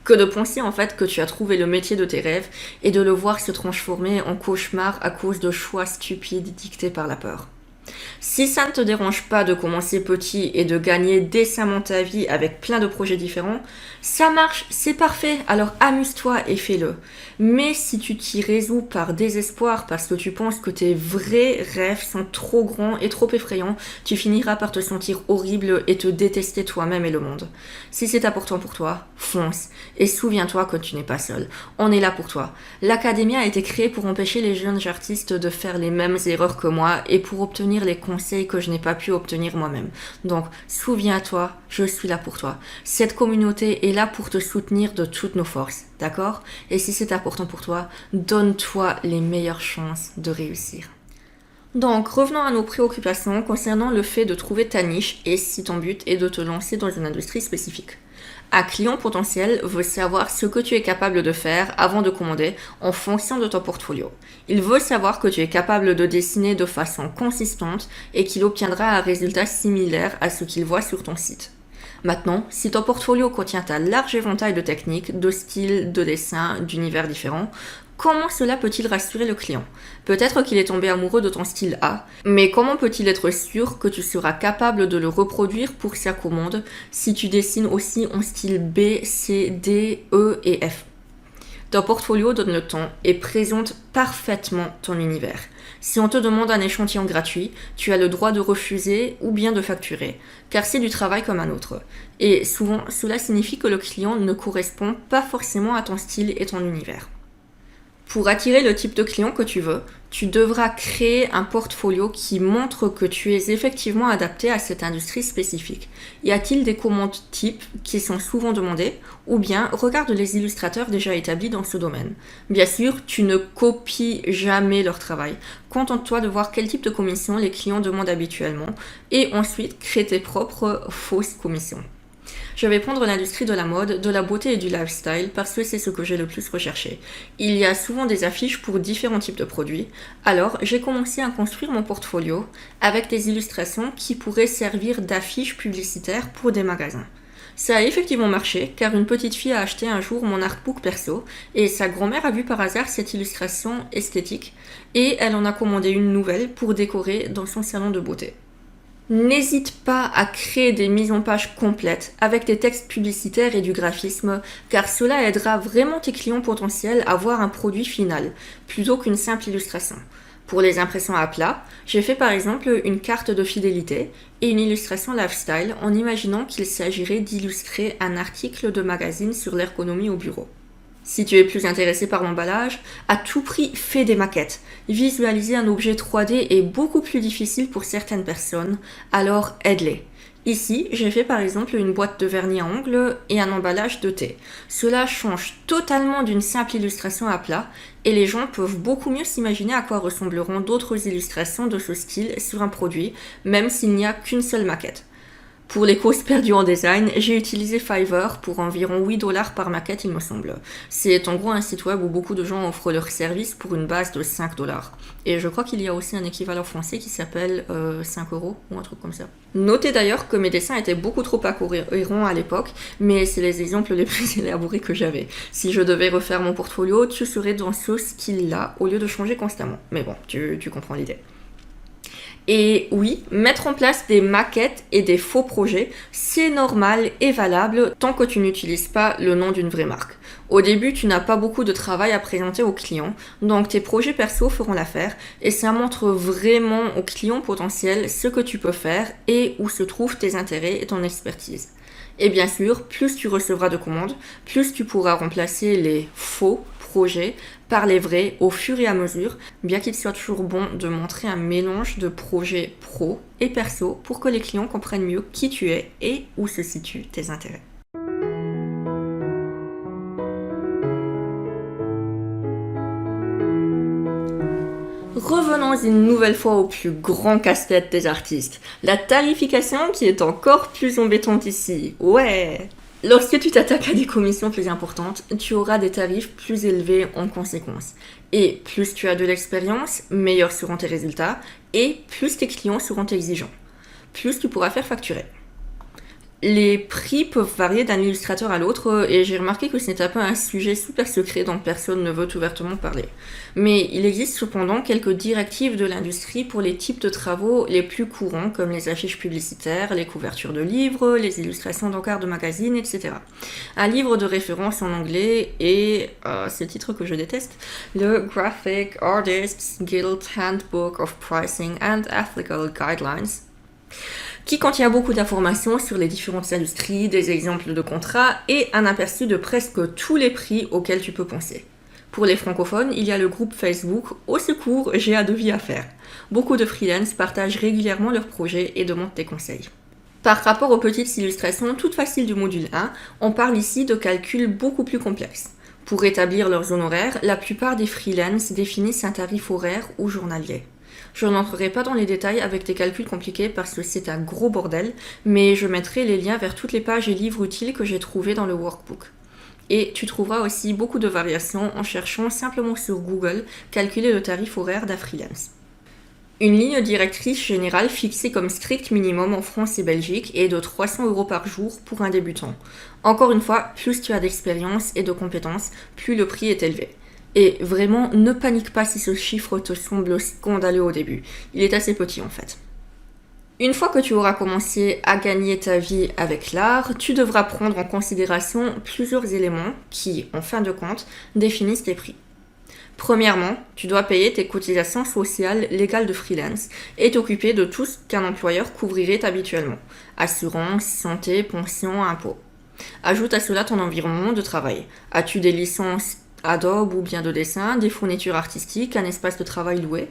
que de penser en fait que tu as trouvé le métier de tes rêves et de le voir se transformer en cauchemar à cause de choix stupides dictés par la peur. Si ça ne te dérange pas de commencer petit et de gagner décemment ta vie avec plein de projets différents, ça marche, c'est parfait, alors amuse-toi et fais-le. Mais si tu t'y résous par désespoir parce que tu penses que tes vrais rêves sont trop grands et trop effrayants, tu finiras par te sentir horrible et te détester toi-même et le monde. Si c'est important pour toi, fonce. Et souviens-toi que tu n'es pas seul. On est là pour toi. L'Académie a été créée pour empêcher les jeunes artistes de faire les mêmes erreurs que moi et pour obtenir les conseils que je n'ai pas pu obtenir moi-même. Donc, souviens-toi, je suis là pour toi. Cette communauté est là pour te soutenir de toutes nos forces, d'accord? Et si c'est important pour toi, donne-toi les meilleures chances de réussir. Donc, revenons à nos préoccupations concernant le fait de trouver ta niche et si ton but est de te lancer dans une industrie spécifique. Un client potentiel veut savoir ce que tu es capable de faire avant de commander en fonction de ton portfolio. Il veut savoir que tu es capable de dessiner de façon consistante et qu'il obtiendra un résultat similaire à ce qu'il voit sur ton site. Maintenant, si ton portfolio contient un large éventail de techniques, de styles, de dessins, d'univers différents, comment cela peut-il rassurer le client? Peut-être qu'il est tombé amoureux de ton style A, mais comment peut-il être sûr que tu seras capable de le reproduire pour sa commande si tu dessines aussi en style B, C, D, E et F? Ton portfolio donne le ton et présente parfaitement ton univers. Si on te demande un échantillon gratuit, tu as le droit de refuser ou bien de facturer, car c'est du travail comme un autre. Et souvent, cela signifie que le client ne correspond pas forcément à ton style et ton univers. Pour attirer le type de client que tu veux, tu devras créer un portfolio qui montre que tu es effectivement adapté à cette industrie spécifique. Y a-t-il des commandes types qui sont souvent demandées? Ou bien regarde les illustrateurs déjà établis dans ce domaine. Bien sûr, tu ne copies jamais leur travail. Contente-toi de voir quel type de commission les clients demandent habituellement et ensuite crée tes propres fausses commissions. Je vais prendre l'industrie de la mode, de la beauté et du lifestyle parce que c'est ce que j'ai le plus recherché. Il y a souvent des affiches pour différents types de produits, alors j'ai commencé à construire mon portfolio avec des illustrations qui pourraient servir d'affiches publicitaires pour des magasins. Ça a effectivement marché car une petite fille a acheté un jour mon artbook perso et sa grand-mère a vu par hasard cette illustration esthétique et elle en a commandé une nouvelle pour décorer dans son salon de beauté. N'hésite pas à créer des mises en page complètes avec des textes publicitaires et du graphisme, car cela aidera vraiment tes clients potentiels à voir un produit final, plutôt qu'une simple illustration. Pour les impressions à plat, j'ai fait par exemple une carte de fidélité et une illustration lifestyle en imaginant qu'il s'agirait d'illustrer un article de magazine sur l'ergonomie au bureau. Si tu es plus intéressé par l'emballage, à tout prix fais des maquettes. Visualiser un objet 3D est beaucoup plus difficile pour certaines personnes, alors aide-les. Ici, j'ai fait par exemple une boîte de vernis à ongles et un emballage de thé. Cela change totalement d'une simple illustration à plat et les gens peuvent beaucoup mieux s'imaginer à quoi ressembleront d'autres illustrations de ce style sur un produit, même s'il n'y a qu'une seule maquette. Pour les causes perdues en design, j'ai utilisé Fiverr pour environ 8$ par maquette, il me semble. C'est en gros un site web où beaucoup de gens offrent leurs services pour une base de 5$. Et je crois qu'il y a aussi un équivalent français qui s'appelle 5€ ou un truc comme ça. Notez d'ailleurs que mes dessins étaient beaucoup trop incohérents à l'époque, mais c'est les exemples les plus élaborés que j'avais. Si je devais refaire mon portfolio, tu serais dans ce style-là au lieu de changer constamment. Mais bon, tu comprends l'idée. Et oui, mettre en place des maquettes et des faux projets, c'est normal et valable tant que tu n'utilises pas le nom d'une vraie marque. Au début, tu n'as pas beaucoup de travail à présenter aux clients, donc tes projets perso feront l'affaire et ça montre vraiment aux clients potentiels ce que tu peux faire et où se trouvent tes intérêts et ton expertise. Et bien sûr, plus tu recevras de commandes, plus tu pourras remplacer les faux projets par les vrais au fur et à mesure, bien qu'il soit toujours bon de montrer un mélange de projets pro et perso pour que les clients comprennent mieux qui tu es et où se situent tes intérêts. Revenons une nouvelle fois au plus grand casse-tête des artistes, la tarification qui est encore plus embêtante ici. Ouais! Lorsque tu t'attaques à des commissions plus importantes, tu auras des tarifs plus élevés en conséquence. Et plus tu as de l'expérience, meilleurs seront tes résultats et plus tes clients seront exigeants. Plus tu pourras faire facturer. Les prix peuvent varier d'un illustrateur à l'autre et j'ai remarqué que c'est un peu un sujet super secret dont personne ne veut ouvertement parler. Mais il existe cependant quelques directives de l'industrie pour les types de travaux les plus courants comme les affiches publicitaires, les couvertures de livres, les illustrations d'encarts de magazines, etc. Un livre de référence en anglais est, ce titre que je déteste, le Graphic Artists Guild Handbook of Pricing and Ethical Guidelines, qui contient beaucoup d'informations sur les différentes industries, des exemples de contrats et un aperçu de presque tous les prix auxquels tu peux penser. Pour les francophones, il y a le groupe Facebook « Au secours, j'ai un devis à faire ». Beaucoup de freelance partagent régulièrement leurs projets et demandent des conseils. Par rapport aux petites illustrations toutes faciles du module 1, on parle ici de calculs beaucoup plus complexes. Pour établir leurs honoraires, la plupart des freelance définissent un tarif horaire ou journalier. Je n'entrerai pas dans les détails avec des calculs compliqués parce que c'est un gros bordel, mais je mettrai les liens vers toutes les pages et livres utiles que j'ai trouvés dans le workbook. Et tu trouveras aussi beaucoup de variations en cherchant simplement sur Google calculer le tarif horaire d'un freelance. Une ligne directrice générale fixée comme strict minimum en France et Belgique est de 300 € par jour pour un débutant. Encore une fois, plus tu as d'expérience et de compétences, plus le prix est élevé. Et vraiment, ne panique pas si ce chiffre te semble scandaleux au début. Il est assez petit en fait. Une fois que tu auras commencé à gagner ta vie avec l'art, tu devras prendre en considération plusieurs éléments qui, en fin de compte, définissent tes prix. Premièrement, tu dois payer tes cotisations sociales légales de freelance et t'occuper de tout ce qu'un employeur couvrirait habituellement. Assurance, santé, pension, impôts. Ajoute à cela ton environnement de travail. As-tu des licences Adobe ou bien de dessin, des fournitures artistiques, un espace de travail loué?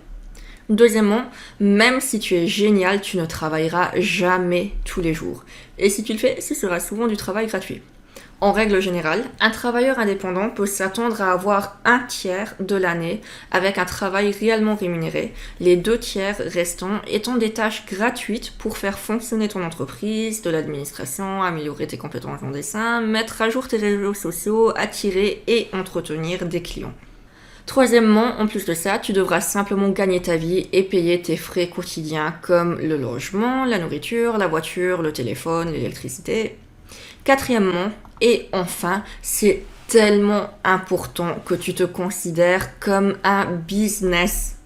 Deuxièmement, même si tu es génial, tu ne travailleras jamais tous les jours. Et si tu le fais, ce sera souvent du travail gratuit. En règle générale, un travailleur indépendant peut s'attendre à avoir un tiers de l'année avec un travail réellement rémunéré, les 2 tiers restants étant des tâches gratuites pour faire fonctionner ton entreprise, de l'administration, améliorer tes compétences en dessin, mettre à jour tes réseaux sociaux, attirer et entretenir des clients. Troisièmement, en plus de ça, tu devras simplement gagner ta vie et payer tes frais quotidiens comme le logement, la nourriture, la voiture, le téléphone, l'électricité. Quatrièmement, et enfin, c'est tellement important que tu te considères comme un business.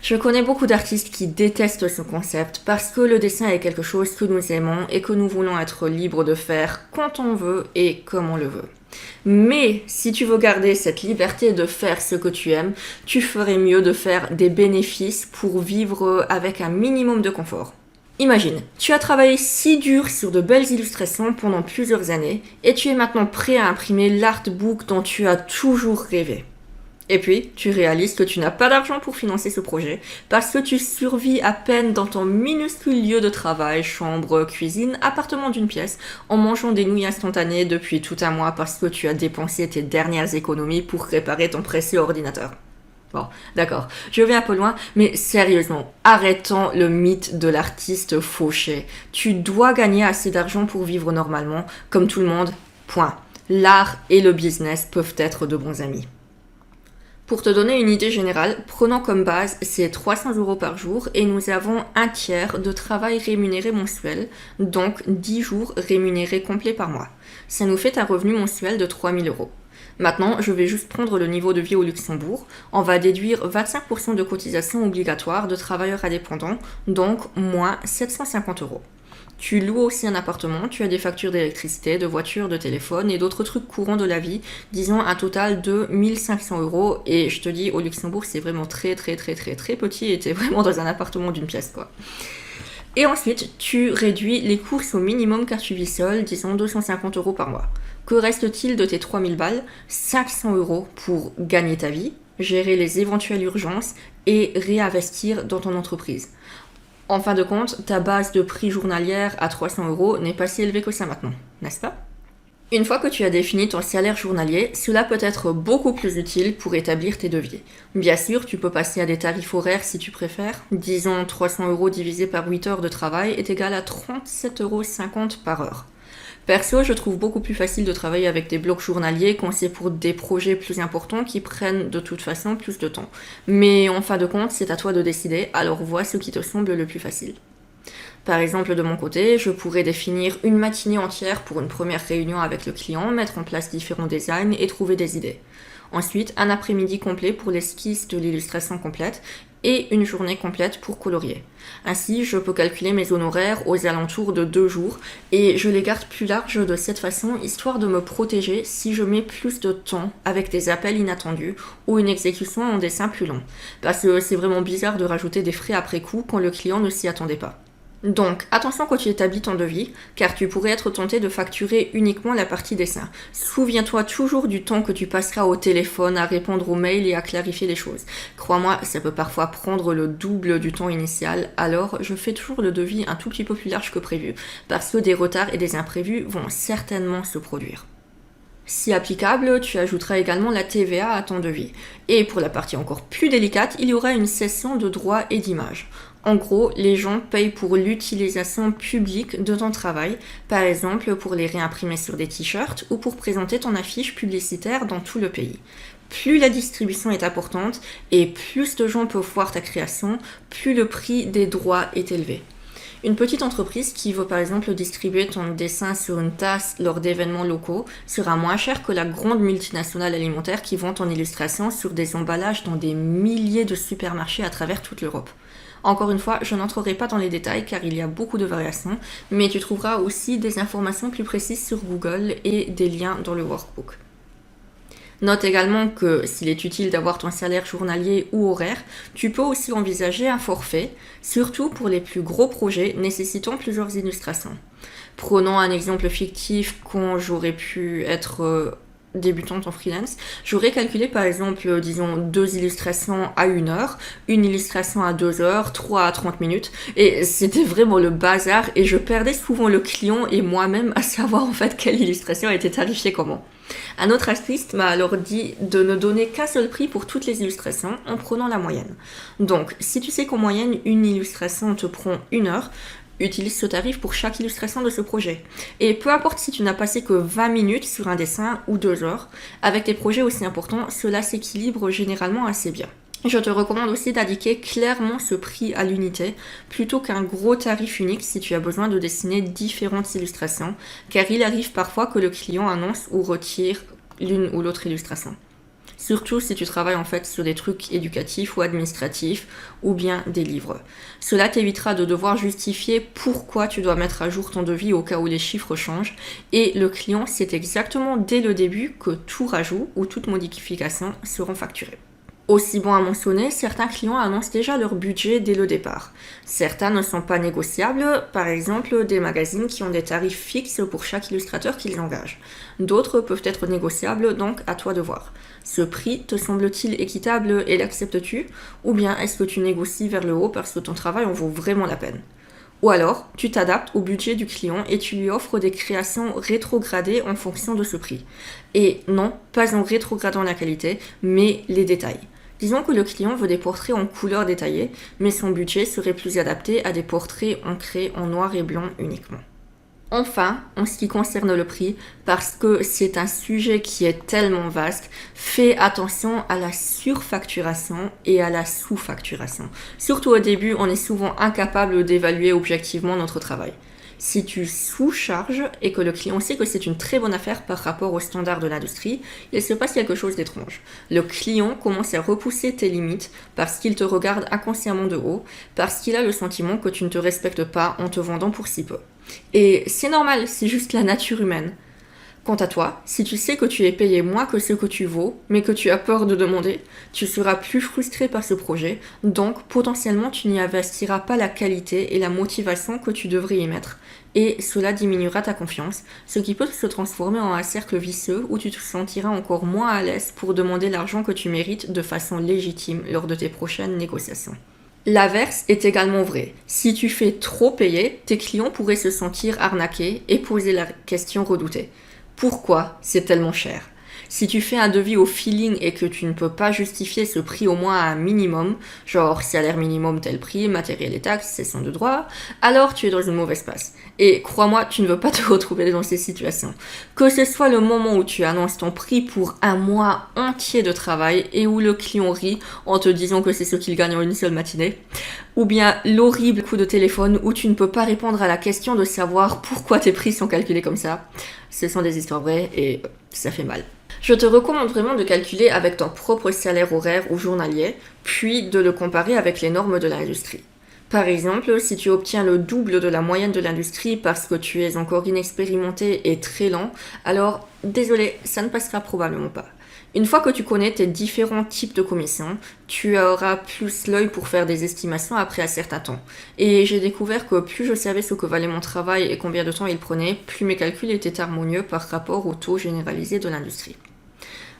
Je connais beaucoup d'artistes qui détestent ce concept parce que le dessin est quelque chose que nous aimons et que nous voulons être libres de faire quand on veut et comme on le veut. Mais si tu veux garder cette liberté de faire ce que tu aimes, tu ferais mieux de faire des bénéfices pour vivre avec un minimum de confort. Imagine, tu as travaillé si dur sur de belles illustrations pendant plusieurs années et tu es maintenant prêt à imprimer l'artbook dont tu as toujours rêvé. Et puis, tu réalises que tu n'as pas d'argent pour financer ce projet parce que tu survis à peine dans ton minuscule lieu de travail, chambre, cuisine, appartement d'une pièce, en mangeant des nouilles instantanées depuis tout un mois parce que tu as dépensé tes dernières économies pour réparer ton précieux ordinateur. Bon, d'accord, je vais un peu loin, mais sérieusement, arrêtons le mythe de l'artiste fauché. Tu dois gagner assez d'argent pour vivre normalement, comme tout le monde, point. L'art et le business peuvent être de bons amis. Pour te donner une idée générale, prenons comme base ces 300 € par jour et nous avons un tiers de travail rémunéré mensuel, donc 10 jours rémunérés complets par mois. Ça nous fait un revenu mensuel de 3 000 €. Maintenant, je vais juste prendre le niveau de vie au Luxembourg. On va déduire 25% de cotisation obligatoire de travailleurs indépendants, donc moins 750 €. Tu loues aussi un appartement, tu as des factures d'électricité, de voiture, de téléphone et d'autres trucs courants de la vie, disons un total de 1500 €. Et je te dis, au Luxembourg, c'est vraiment très petit et t'es vraiment dans un appartement d'une pièce, quoi. Et ensuite, tu réduis les courses au minimum car tu vis seul, disons 250 € par mois. Que reste-t-il de tes 3000 balles? 500 € pour gagner ta vie, gérer les éventuelles urgences et réinvestir dans ton entreprise. En fin de compte, ta base de prix journalière à 300 € n'est pas si élevée que ça maintenant, n'est-ce pas? Une fois que tu as défini ton salaire journalier, cela peut être beaucoup plus utile pour établir tes devis. Bien sûr, tu peux passer à des tarifs horaires si tu préfères. Disons 300 € divisé par 8 heures de travail est égal à 37,50 € par heure. Perso, je trouve beaucoup plus facile de travailler avec des blocs journaliers quand c'est pour des projets plus importants qui prennent de toute façon plus de temps. Mais en fin de compte, c'est à toi de décider, alors vois ce qui te semble le plus facile. Par exemple, de mon côté, je pourrais définir une matinée entière pour une première réunion avec le client, mettre en place différents designs et trouver des idées. Ensuite, un après-midi complet pour l'esquisse de l'illustration complète et une journée complète pour colorier. Ainsi, je peux calculer mes honoraires aux alentours de 2 jours et je les garde plus larges de cette façon, histoire de me protéger si je mets plus de temps avec des appels inattendus ou une exécution en dessin plus long. Parce que c'est vraiment bizarre de rajouter des frais après coup quand le client ne s'y attendait pas. Donc, attention quand tu établis ton devis, car tu pourrais être tenté de facturer uniquement la partie dessin. Souviens-toi toujours du temps que tu passeras au téléphone à répondre aux mails et à clarifier les choses. Crois-moi, ça peut parfois prendre le double du temps initial, alors je fais toujours le devis un tout petit peu plus large que prévu, parce que des retards et des imprévus vont certainement se produire. Si applicable, tu ajouteras également la TVA à ton devis. Et pour la partie encore plus délicate, il y aura une cession de droits et d'images. En gros, les gens payent pour l'utilisation publique de ton travail, par exemple pour les réimprimer sur des t-shirts ou pour présenter ton affiche publicitaire dans tout le pays. Plus la distribution est importante et plus de gens peuvent voir ta création, plus le prix des droits est élevé. Une petite entreprise qui veut par exemple distribuer ton dessin sur une tasse lors d'événements locaux sera moins cher que la grande multinationale alimentaire qui vend ton illustration sur des emballages dans des milliers de supermarchés à travers toute l'Europe. Encore une fois, je n'entrerai pas dans les détails car il y a beaucoup de variations, mais tu trouveras aussi des informations plus précises sur Google et des liens dans le workbook. Note également que s'il est utile d'avoir ton salaire journalier ou horaire, tu peux aussi envisager un forfait, surtout pour les plus gros projets nécessitant plusieurs illustrations. Prenons un exemple fictif quand j'aurais pu être débutante en freelance, j'aurais calculé par exemple, disons, 2 illustrations à 1 heure, une illustration à 2 heures, 3 à 30 minutes, et c'était vraiment le bazar, et je perdais souvent le client et moi-même à savoir en fait quelle illustration était tarifiée comment. Un autre artiste m'a alors dit de ne donner qu'un seul prix pour toutes les illustrations en prenant la moyenne. Donc, si tu sais qu'en moyenne, une illustration te prend 1 heure, utilise ce tarif pour chaque illustration de ce projet. Et peu importe si tu n'as passé que 20 minutes sur un dessin ou 2 heures, avec des projets aussi importants, cela s'équilibre généralement assez bien. Je te recommande aussi d'indiquer clairement ce prix à l'unité, plutôt qu'un gros tarif unique si tu as besoin de dessiner différentes illustrations, car il arrive parfois que le client annonce ou retire l'une ou l'autre illustration. Surtout si tu travailles en fait sur des trucs éducatifs ou administratifs ou bien des livres. Cela t'évitera de devoir justifier pourquoi tu dois mettre à jour ton devis au cas où les chiffres changent et le client sait exactement dès le début que tout rajout ou toute modification seront facturés. Aussi bon à mentionner, certains clients annoncent déjà leur budget dès le départ. Certains ne sont pas négociables, par exemple des magazines qui ont des tarifs fixes pour chaque illustrateur qu'ils engagent. D'autres peuvent être négociables, donc à toi de voir. Ce prix te semble-t-il équitable et l'acceptes-tu? Ou bien est-ce que tu négocies vers le haut parce que ton travail en vaut vraiment la peine? Ou alors, tu t'adaptes au budget du client et tu lui offres des créations rétrogradées en fonction de ce prix. Et non, pas en rétrogradant la qualité, mais les détails. Disons que le client veut des portraits en couleur détaillée, mais son budget serait plus adapté à des portraits ancrés en noir et blanc uniquement. Enfin, en ce qui concerne le prix, parce que c'est un sujet qui est tellement vaste, fais attention à la surfacturation et à la sous-facturation. Surtout au début, on est souvent incapable d'évaluer objectivement notre travail. Si tu sous-charges et que le client sait que c'est une très bonne affaire par rapport aux standards de l'industrie, il se passe quelque chose d'étrange. Le client commence à repousser tes limites parce qu'il te regarde inconsciemment de haut, parce qu'il a le sentiment que tu ne te respectes pas en te vendant pour si peu. Et c'est normal, c'est juste la nature humaine. Quant à toi, si tu sais que tu es payé moins que ce que tu vaux, mais que tu as peur de demander, tu seras plus frustré par ce projet, donc potentiellement tu n'y investiras pas la qualité et la motivation que tu devrais y mettre, et cela diminuera ta confiance, ce qui peut se transformer en un cercle vicieux où tu te sentiras encore moins à l'aise pour demander l'argent que tu mérites de façon légitime lors de tes prochaines négociations. L'inverse est également vrai. Si tu fais trop payer, tes clients pourraient se sentir arnaqués et poser la question redoutée. Pourquoi c'est tellement cher? Si tu fais un devis au feeling et que tu ne peux pas justifier ce prix au moins à un minimum, genre salaire minimum tel prix, matériel et taxes, cession de droit, alors tu es dans une mauvaise passe. Et crois-moi, tu ne veux pas te retrouver dans ces situations. Que ce soit le moment où tu annonces ton prix pour un mois entier de travail et où le client rit en te disant que c'est ce qu'il gagne en une seule matinée, ou bien l'horrible coup de téléphone où tu ne peux pas répondre à la question de savoir pourquoi tes prix sont calculés comme ça. Ce sont des histoires vraies et ça fait mal. Je te recommande vraiment de calculer avec ton propre salaire horaire ou journalier, puis de le comparer avec les normes de l'industrie. Par exemple, si tu obtiens le double de la moyenne de l'industrie parce que tu es encore inexpérimenté et très lent, alors désolé, ça ne passera probablement pas. Une fois que tu connais tes différents types de commissions, tu auras plus l'œil pour faire des estimations après un certain temps. Et j'ai découvert que plus je savais ce que valait mon travail et combien de temps il prenait, plus mes calculs étaient harmonieux par rapport au taux généralisé de l'industrie.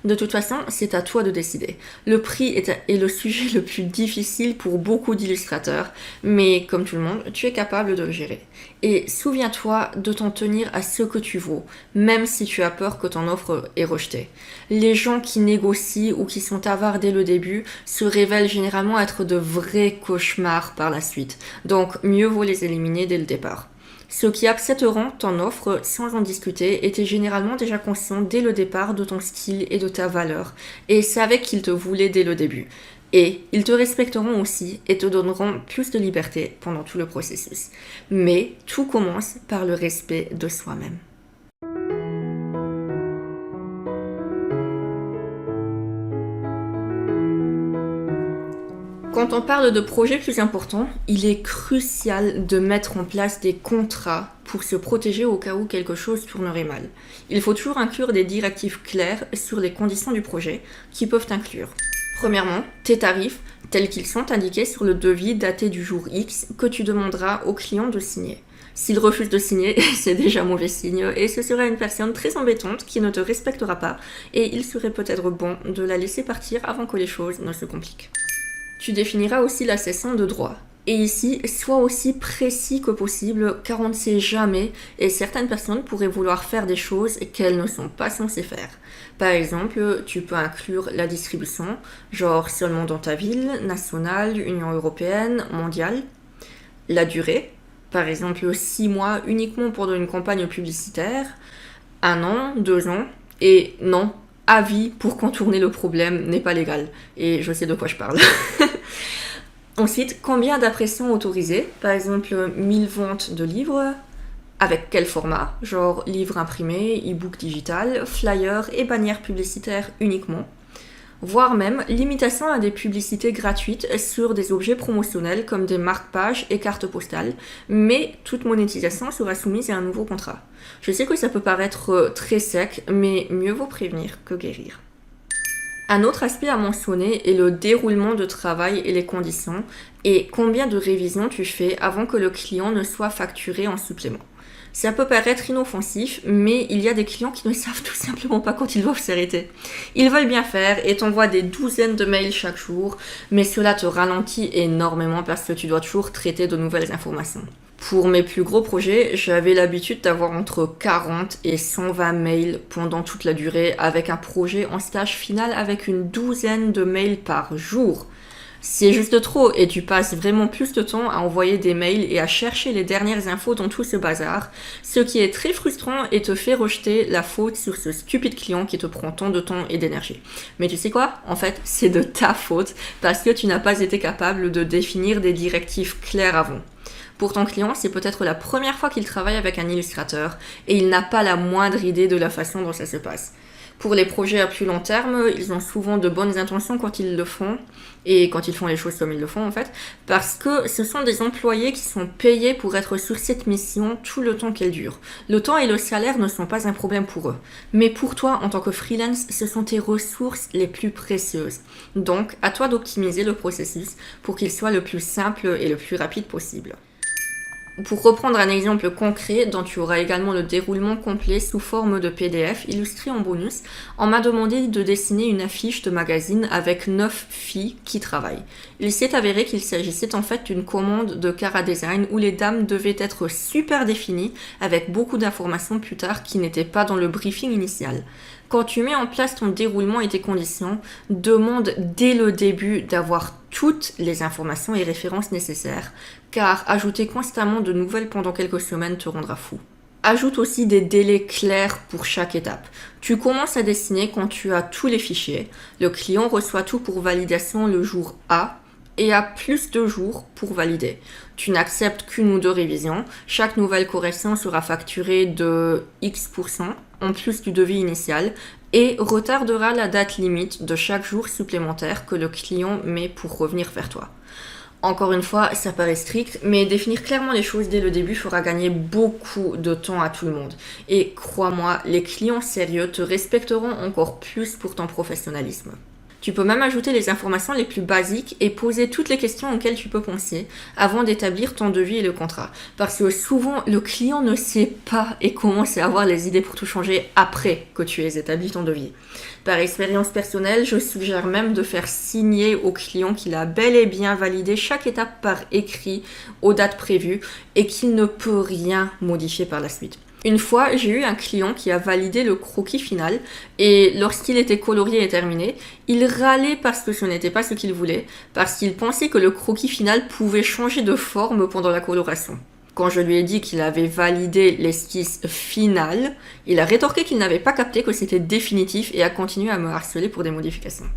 De toute façon, c'est à toi de décider. Le prix est le sujet le plus difficile pour beaucoup d'illustrateurs, mais comme tout le monde, tu es capable de le gérer. Et souviens-toi de t'en tenir à ce que tu vaux, même si tu as peur que ton offre est rejetée. Les gens qui négocient ou qui sont avares dès le début se révèlent généralement être de vrais cauchemars par la suite, donc mieux vaut les éliminer dès le départ. Ceux qui accepteront ton offre sans en discuter étaient généralement déjà conscients dès le départ de ton style et de ta valeur, et savaient qu'ils te voulaient dès le début. Et ils te respecteront aussi et te donneront plus de liberté pendant tout le processus. Mais tout commence par le respect de soi-même. Quand on parle de projets plus importants, il est crucial de mettre en place des contrats pour se protéger au cas où quelque chose tournerait mal. Il faut toujours inclure des directives claires sur les conditions du projet qui peuvent inclure. Premièrement, tes tarifs tels qu'ils sont indiqués sur le devis daté du jour X que tu demanderas au client de signer. S'il refuse de signer, c'est déjà mauvais signe et ce sera une personne très embêtante qui ne te respectera pas et il serait peut-être bon de la laisser partir avant que les choses ne se compliquent. Tu définiras aussi la cession de droit. Et ici, sois aussi précis que possible car on ne sait jamais et certaines personnes pourraient vouloir faire des choses qu'elles ne sont pas censées faire. Par exemple, tu peux inclure la distribution, genre seulement dans ta ville, nationale, Union européenne, mondiale. La durée, par exemple 6 mois uniquement pour une campagne publicitaire, 1 an, 2 ans, et non, à vie pour contourner le problème n'est pas légal. Et je sais de quoi je parle. Ensuite, combien d'impressions autorisées? Par exemple, 1000 ventes de livres. Avec quel format? Genre livre imprimé, e-book digital, flyer et bannière publicitaire uniquement. Voire même limitation à des publicités gratuites sur des objets promotionnels comme des marque-pages et cartes postales, mais toute monétisation sera soumise à un nouveau contrat. Je sais que ça peut paraître très sec, mais mieux vaut prévenir que guérir. Un autre aspect à mentionner est le déroulement de travail et les conditions, et combien de révisions tu fais avant que le client ne soit facturé en supplément. Ça peut paraître inoffensif, mais il y a des clients qui ne savent tout simplement pas quand ils doivent s'arrêter. Ils veulent bien faire et t'envoient des douzaines de mails chaque jour, mais cela te ralentit énormément parce que tu dois toujours traiter de nouvelles informations. Pour mes plus gros projets, j'avais l'habitude d'avoir entre 40 et 120 mails pendant toute la durée, avec un projet en stage final avec une douzaine de mails par jour. C'est juste trop et tu passes vraiment plus de temps à envoyer des mails et à chercher les dernières infos dans tout ce bazar, ce qui est très frustrant et te fait rejeter la faute sur ce stupide client qui te prend tant de temps et d'énergie. Mais tu sais quoi? En fait, c'est de ta faute parce que tu n'as pas été capable de définir des directives claires avant. Pour ton client, c'est peut-être la première fois qu'il travaille avec un illustrateur et il n'a pas la moindre idée de la façon dont ça se passe. Pour les projets à plus long terme, ils ont souvent de bonnes intentions quand ils le font, et quand ils font les choses comme ils le font en fait, parce que ce sont des employés qui sont payés pour être sur cette mission tout le temps qu'elle dure. Le temps et le salaire ne sont pas un problème pour eux. Mais pour toi, en tant que freelance, ce sont tes ressources les plus précieuses. Donc, à toi d'optimiser le processus pour qu'il soit le plus simple et le plus rapide possible. Pour reprendre un exemple concret dont tu auras également le déroulement complet sous forme de PDF illustré en bonus, on m'a demandé de dessiner une affiche de magazine avec 9 filles qui travaillent. Il s'est avéré qu'il s'agissait en fait d'une commande de Cara Design où les dames devaient être super définies avec beaucoup d'informations plus tard qui n'étaient pas dans le briefing initial. Quand tu mets en place ton déroulement et tes conditions, demande dès le début d'avoir toutes les informations et références nécessaires, car ajouter constamment de nouvelles pendant quelques semaines te rendra fou. Ajoute aussi des délais clairs pour chaque étape. Tu commences à dessiner quand tu as tous les fichiers. Le client reçoit tout pour validation le jour A et a plus de jours pour valider. Tu n'acceptes qu'une ou 2 révisions. Chaque nouvelle correction sera facturée de X% en plus du devis initial et retardera la date limite de chaque jour supplémentaire que le client met pour revenir vers toi. Encore une fois, ça paraît strict, mais définir clairement les choses dès le début fera gagner beaucoup de temps à tout le monde. Et crois-moi, les clients sérieux te respecteront encore plus pour ton professionnalisme. Tu peux même ajouter les informations les plus basiques et poser toutes les questions auxquelles tu peux penser avant d'établir ton devis et le contrat. Parce que souvent, le client ne sait pas et commence à avoir les idées pour tout changer après que tu aies établi ton devis. Par expérience personnelle, je suggère même de faire signer au client qu'il a bel et bien validé chaque étape par écrit aux dates prévues et qu'il ne peut rien modifier par la suite. Une fois, j'ai eu un client qui a validé le croquis final et lorsqu'il était colorié et terminé, il râlait parce que ce n'était pas ce qu'il voulait, parce qu'il pensait que le croquis final pouvait changer de forme pendant la coloration. Quand je lui ai dit qu'il avait validé l'esquisse finale, il a rétorqué qu'il n'avait pas capté que c'était définitif et a continué à me harceler pour des modifications.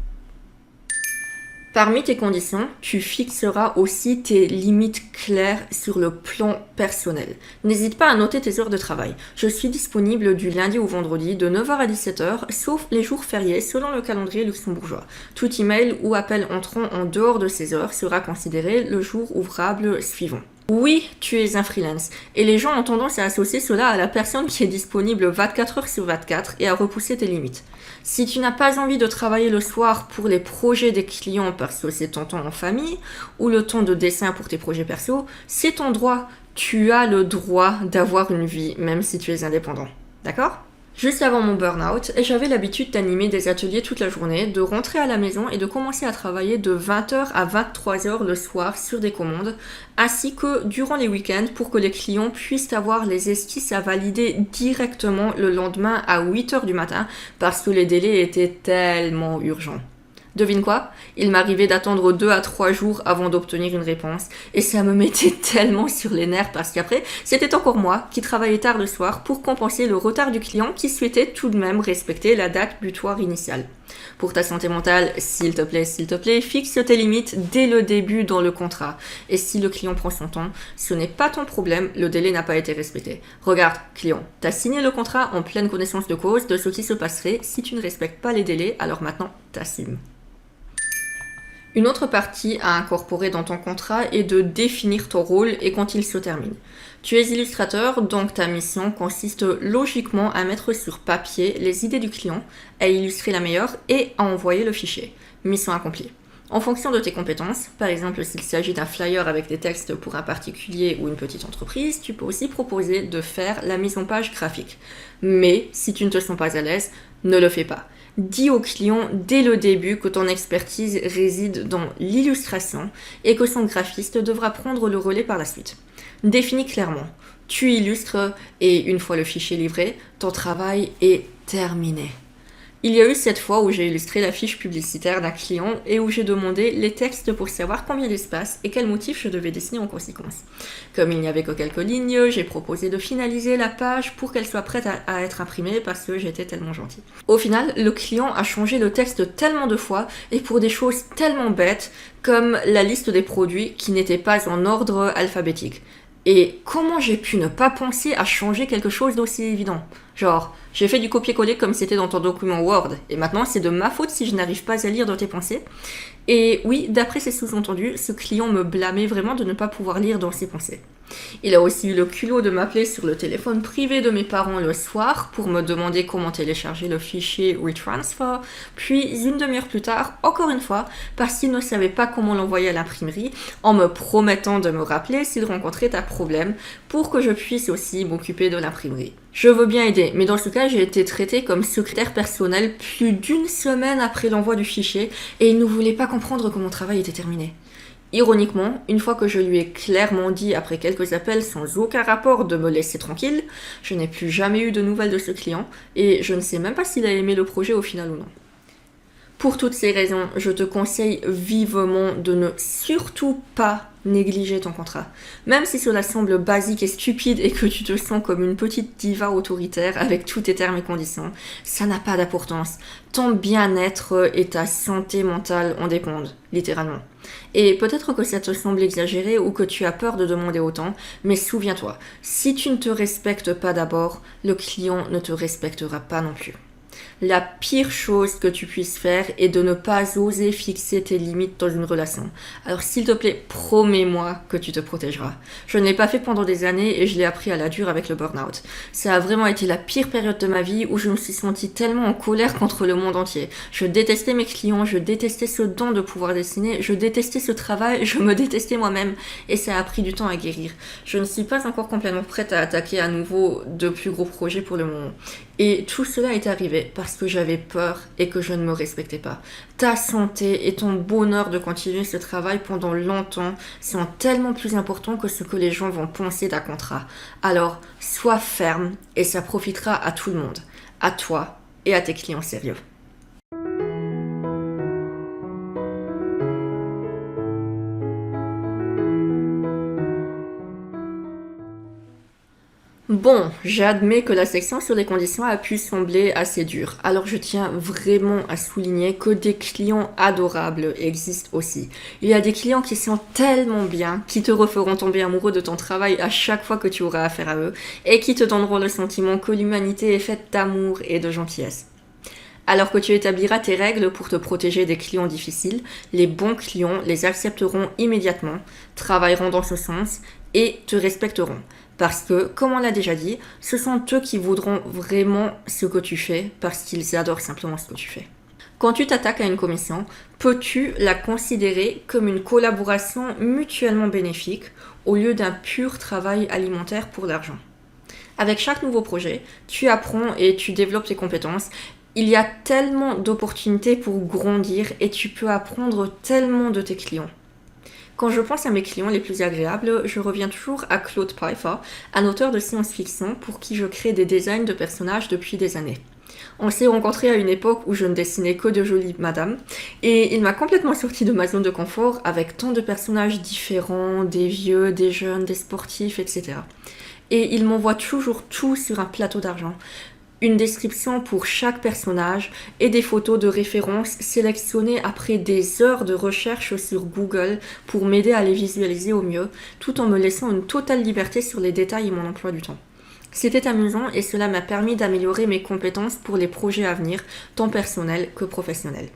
Parmi tes conditions, tu fixeras aussi tes limites claires sur le plan personnel. N'hésite pas à noter tes heures de travail. Je suis disponible du lundi au vendredi de 9h à 17h, sauf les jours fériés selon le calendrier luxembourgeois. Tout email ou appel entrant en dehors de ces heures sera considéré le jour ouvrable suivant. Oui, tu es un freelance et les gens ont tendance à associer cela à la personne qui est disponible 24 heures sur 24 et à repousser tes limites. Si tu n'as pas envie de travailler le soir pour les projets des clients parce que c'est ton temps en famille ou le temps de dessin pour tes projets perso, c'est ton droit. Tu as le droit d'avoir une vie même si tu es indépendant. D'accord ? Juste avant mon burn-out, j'avais l'habitude d'animer des ateliers toute la journée, de rentrer à la maison et de commencer à travailler de 20h à 23h le soir sur des commandes, ainsi que durant les week-ends pour que les clients puissent avoir les esquisses à valider directement le lendemain à 8h du matin parce que les délais étaient tellement urgents. Devine quoi ? Il m'arrivait d'attendre 2 à 3 jours avant d'obtenir une réponse et ça me mettait tellement sur les nerfs parce qu'après, c'était encore moi qui travaillais tard le soir pour compenser le retard du client qui souhaitait tout de même respecter la date butoir initiale. Pour ta santé mentale, s'il te plaît, fixe tes limites dès le début dans le contrat. Et si le client prend son temps, ce n'est pas ton problème, le délai n'a pas été respecté. Regarde, client, t'as signé le contrat en pleine connaissance de cause de ce qui se passerait si tu ne respectes pas les délais, alors maintenant, t'assumes. Une autre partie à incorporer dans ton contrat est de définir ton rôle et quand il se termine. Tu es illustrateur, donc ta mission consiste logiquement à mettre sur papier les idées du client, à illustrer la meilleure et à envoyer le fichier. Mission accomplie. En fonction de tes compétences, par exemple s'il s'agit d'un flyer avec des textes pour un particulier ou une petite entreprise, tu peux aussi proposer de faire la mise en page graphique. Mais si tu ne te sens pas à l'aise, ne le fais pas. Dis au client dès le début que ton expertise réside dans l'illustration et que son graphiste devra prendre le relais par la suite. Définis clairement. Tu illustres et une fois le fichier livré, ton travail est terminé. Il y a eu cette fois où j'ai illustré la fiche publicitaire d'un client et où j'ai demandé les textes pour savoir combien d'espace et quel motif je devais dessiner en conséquence. Comme il n'y avait que quelques lignes, j'ai proposé de finaliser la page pour qu'elle soit prête à être imprimée parce que j'étais tellement gentille. Au final, le client a changé le texte tellement de fois et pour des choses tellement bêtes comme la liste des produits qui n'était pas en ordre alphabétique. Et comment j'ai pu ne pas penser à changer quelque chose d'aussi évident ? Genre, j'ai fait du copier-coller comme c'était dans ton document Word, et maintenant c'est de ma faute si je n'arrive pas à lire dans tes pensées. Et oui, d'après ces sous-entendus, ce client me blâmait vraiment de ne pas pouvoir lire dans ses pensées. Il a aussi eu le culot de m'appeler sur le téléphone privé de mes parents le soir pour me demander comment télécharger le fichier WeTransfer, puis une demi-heure plus tard, encore une fois, parce qu'il ne savait pas comment l'envoyer à l'imprimerie, en me promettant de me rappeler s'il rencontrait un problème pour que je puisse aussi m'occuper de l'imprimerie. Je veux bien aider, mais dans ce cas, j'ai été traitée comme secrétaire personnel plus d'1 semaine après l'envoi du fichier et il ne voulait pas comprendre que mon travail était terminé. Ironiquement, une fois que je lui ai clairement dit après quelques appels sans aucun rapport de me laisser tranquille, je n'ai plus jamais eu de nouvelles de ce client et je ne sais même pas s'il a aimé le projet au final ou non. Pour toutes ces raisons, je te conseille vivement de ne surtout pas négliger ton contrat. Même si cela semble basique et stupide et que tu te sens comme une petite diva autoritaire avec tous tes termes et conditions, ça n'a pas d'importance. Ton bien-être et ta santé mentale en dépendent, littéralement. Et peut-être que ça te semble exagéré ou que tu as peur de demander autant, mais souviens-toi, si tu ne te respectes pas d'abord, le client ne te respectera pas non plus. La pire chose que tu puisses faire est de ne pas oser fixer tes limites dans une relation. Alors s'il te plaît, promets-moi que tu te protégeras. Je ne l'ai pas fait pendant des années et je l'ai appris à la dure avec le burn-out. Ça a vraiment été la pire période de ma vie où je me suis sentie tellement en colère contre le monde entier. Je détestais mes clients, je détestais ce don de pouvoir dessiner, je détestais ce travail, je me détestais moi-même et ça a pris du temps à guérir. Je ne suis pas encore complètement prête à attaquer à nouveau de plus gros projets pour le moment. Et tout cela est arrivé parce que j'avais peur et que je ne me respectais pas. Ta santé et ton bonheur de continuer ce travail pendant longtemps sont tellement plus importants que ce que les gens vont penser d'un contrat. Alors, sois ferme et ça profitera à tout le monde, à toi et à tes clients sérieux. Bon, j'admets que la section sur les conditions a pu sembler assez dure. Alors je tiens vraiment à souligner que des clients adorables existent aussi. Il y a des clients qui sont tellement bien, qui te referont tomber amoureux de ton travail à chaque fois que tu auras affaire à eux, et qui te donneront le sentiment que l'humanité est faite d'amour et de gentillesse. Alors que tu établiras tes règles pour te protéger des clients difficiles, les bons clients les accepteront immédiatement, travailleront dans ce sens et te respecteront. Parce que, comme on l'a déjà dit, ce sont eux qui voudront vraiment ce que tu fais parce qu'ils adorent simplement ce que tu fais. Quand tu t'attaques à une commission, peux-tu la considérer comme une collaboration mutuellement bénéfique au lieu d'un pur travail alimentaire pour l'argent? Avec chaque nouveau projet, tu apprends et tu développes tes compétences. Il y a tellement d'opportunités pour grandir et tu peux apprendre tellement de tes clients. Quand je pense à mes clients les plus agréables, je reviens toujours à Claude Pfeiffer, un auteur de science-fiction pour qui je crée des designs de personnages depuis des années. On s'est rencontrés à une époque où je ne dessinais que de jolies madames et il m'a complètement sorti de ma zone de confort avec tant de personnages différents, des vieux, des jeunes, des sportifs, etc. Et il m'envoie toujours tout sur un plateau d'argent. Une description pour chaque personnage et des photos de référence sélectionnées après des heures de recherche sur Google pour m'aider à les visualiser au mieux, tout en me laissant une totale liberté sur les détails et mon emploi du temps. C'était amusant et cela m'a permis d'améliorer mes compétences pour les projets à venir, tant personnels que professionnels.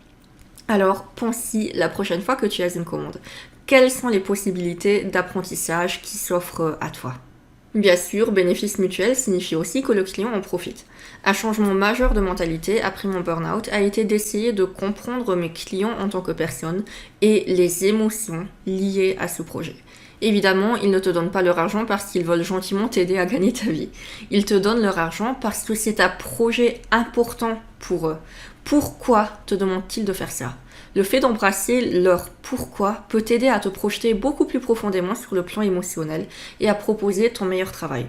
Alors, pense-y la prochaine fois que tu as une commande. Quelles sont les possibilités d'apprentissage qui s'offrent à toi ? Bien sûr, bénéfice mutuel signifie aussi que le client en profite. Un changement majeur de mentalité après mon burn-out a été d'essayer de comprendre mes clients en tant que personne et les émotions liées à ce projet. Évidemment, ils ne te donnent pas leur argent parce qu'ils veulent gentiment t'aider à gagner ta vie. Ils te donnent leur argent parce que c'est un projet important pour eux. Pourquoi te demandent-ils de faire ça ? Le fait d'embrasser leur pourquoi peut t'aider à te projeter beaucoup plus profondément sur le plan émotionnel et à proposer ton meilleur travail.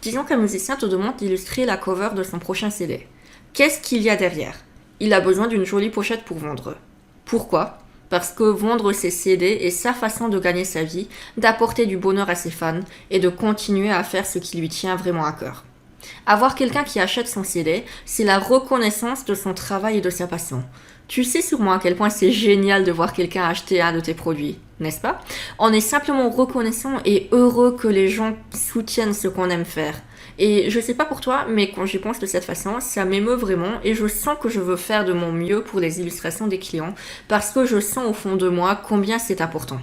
Disons qu'un musicien te demande d'illustrer la cover de son prochain CD. Qu'est-ce qu'il y a derrière ? Il a besoin d'une jolie pochette pour vendre. Pourquoi ? Parce que vendre ses CD est sa façon de gagner sa vie, d'apporter du bonheur à ses fans et de continuer à faire ce qui lui tient vraiment à cœur. Avoir quelqu'un qui achète son CD, c'est la reconnaissance de son travail et de sa passion. Tu sais sûrement à quel point c'est génial de voir quelqu'un acheter un de tes produits, n'est-ce pas ? On est simplement reconnaissant et heureux que les gens soutiennent ce qu'on aime faire. Et je sais pas pour toi, mais quand j'y pense de cette façon, ça m'émeut vraiment et je sens que je veux faire de mon mieux pour les illustrations des clients parce que je sens au fond de moi combien c'est important.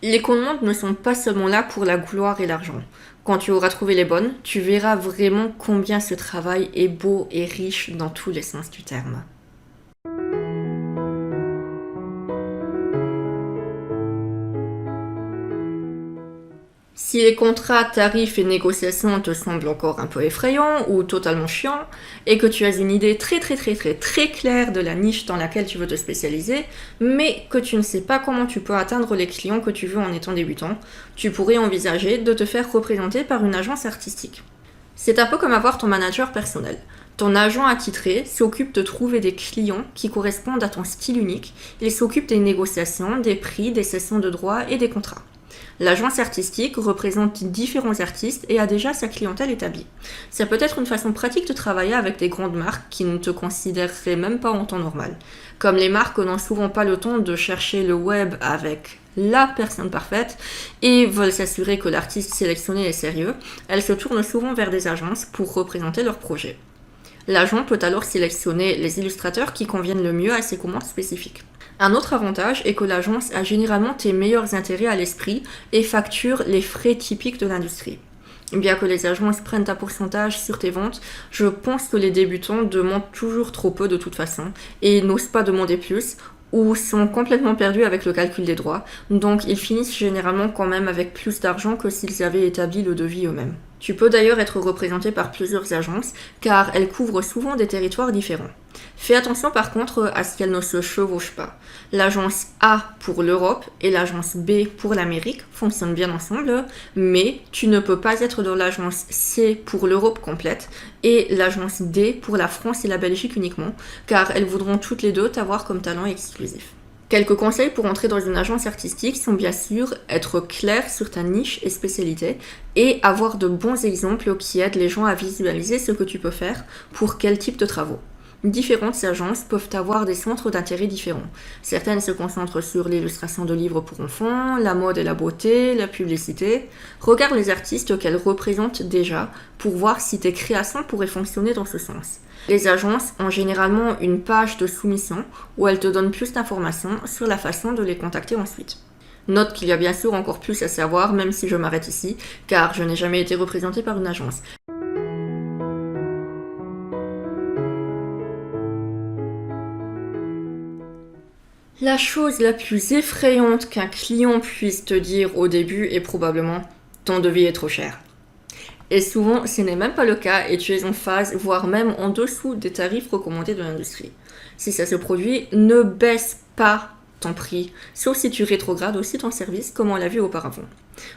Les commandes ne sont pas seulement là pour la gloire et l'argent. Quand tu auras trouvé les bonnes, tu verras vraiment combien ce travail est beau et riche dans tous les sens du terme. Si les contrats, tarifs et négociations te semblent encore un peu effrayants ou totalement chiants, et que tu as une idée très claire de la niche dans laquelle tu veux te spécialiser, mais que tu ne sais pas comment tu peux atteindre les clients que tu veux en étant débutant, tu pourrais envisager de te faire représenter par une agence artistique. C'est un peu comme avoir ton manager personnel. Ton agent attitré s'occupe de trouver des clients qui correspondent à ton style unique, il s'occupe des négociations, des prix, des cessions de droits et des contrats. L'agence artistique représente différents artistes et a déjà sa clientèle établie. Ça peut être une façon pratique de travailler avec des grandes marques qui ne te considéreraient même pas en temps normal. Comme les marques n'ont souvent pas le temps de chercher le web avec la personne parfaite et veulent s'assurer que l'artiste sélectionné est sérieux, elles se tournent souvent vers des agences pour représenter leurs projets. L'agent peut alors sélectionner les illustrateurs qui conviennent le mieux à ses commandes spécifiques. Un autre avantage est que l'agence a généralement tes meilleurs intérêts à l'esprit et facture les frais typiques de l'industrie. Bien que les agences prennent un pourcentage sur tes ventes, je pense que les débutants demandent toujours trop peu de toute façon et n'osent pas demander plus ou sont complètement perdus avec le calcul des droits, donc ils finissent généralement quand même avec plus d'argent que s'ils avaient établi le devis eux-mêmes. Tu peux d'ailleurs être représenté par plusieurs agences car elles couvrent souvent des territoires différents. Fais attention par contre à ce qu'elles ne se chevauchent pas. L'agence A pour l'Europe et l'agence B pour l'Amérique fonctionnent bien ensemble, mais tu ne peux pas être dans l'agence C pour l'Europe complète et l'agence D pour la France et la Belgique uniquement, car elles voudront toutes les deux t'avoir comme talent exclusif. Quelques conseils pour entrer dans une agence artistique sont bien sûr être clair sur ta niche et spécialité et avoir de bons exemples qui aident les gens à visualiser ce que tu peux faire pour quel type de travaux. Différentes agences peuvent avoir des centres d'intérêt différents. Certaines se concentrent sur l'illustration de livres pour enfants, la mode et la beauté, la publicité. Regarde les artistes qu'elles représentent déjà pour voir si tes créations pourraient fonctionner dans ce sens. Les agences ont généralement une page de soumission où elles te donnent plus d'informations sur la façon de les contacter ensuite. Note qu'il y a bien sûr encore plus à savoir, même si je m'arrête ici, car je n'ai jamais été représentée par une agence. La chose la plus effrayante qu'un client puisse te dire au début est probablement « ton devis est trop cher ». Et souvent, ce n'est même pas le cas et tu es en phase, voire même en dessous des tarifs recommandés de l'industrie. Si ça se produit, ne baisse pas ton prix, sauf si tu rétrogrades aussi ton service comme on l'a vu auparavant.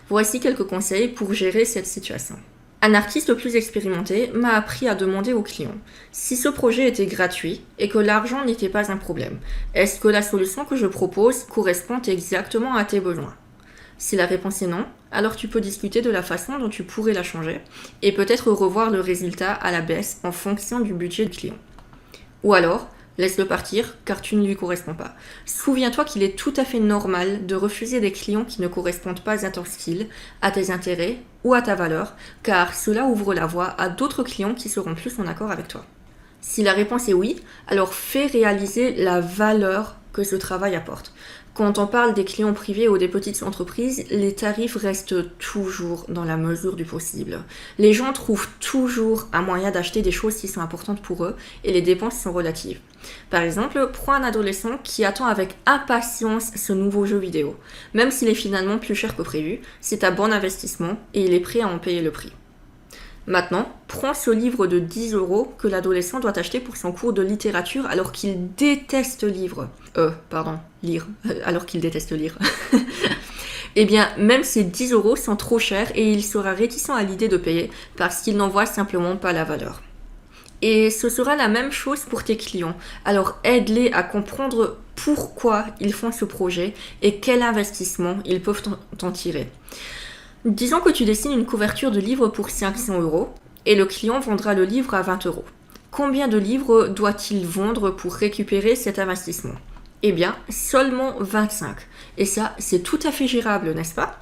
Voici quelques conseils pour gérer cette situation. Un artiste plus expérimenté m'a appris à demander au client si ce projet était gratuit et que l'argent n'était pas un problème. Est-ce que la solution que je propose correspond exactement à tes besoins ? Si la réponse est non, alors tu peux discuter de la façon dont tu pourrais la changer et peut-être revoir le résultat à la baisse en fonction du budget du client. Ou alors, laisse-le partir car tu ne lui corresponds pas. Souviens-toi qu'il est tout à fait normal de refuser des clients qui ne correspondent pas à ton style, à tes intérêts ou à ta valeur, car cela ouvre la voie à d'autres clients qui seront plus en accord avec toi. Si la réponse est oui, alors fais réaliser la valeur que ce travail apporte. Quand on parle des clients privés ou des petites entreprises, les tarifs restent toujours dans la mesure du possible. Les gens trouvent toujours un moyen d'acheter des choses qui sont importantes pour eux et les dépenses sont relatives. Par exemple, prends un adolescent qui attend avec impatience ce nouveau jeu vidéo. Même s'il est finalement plus cher que prévu, c'est un bon investissement et il est prêt à en payer le prix. Maintenant, prends ce livre de 10 € que l'adolescent doit acheter pour son cours de littérature alors qu'il déteste lire. Alors qu'il déteste lire. Eh bien, même ces 10 € sont trop chers et il sera réticent à l'idée de payer parce qu'il n'en voit simplement pas la valeur. Et ce sera la même chose pour tes clients. Alors aide-les à comprendre pourquoi ils font ce projet et quel investissement ils peuvent en tirer. Disons que tu dessines une couverture de livre pour 500 € et le client vendra le livre à 20 €. Combien de livres doit-il vendre pour récupérer cet investissement ? Eh bien, seulement 25. Et ça, c'est tout à fait gérable, n'est-ce pas ?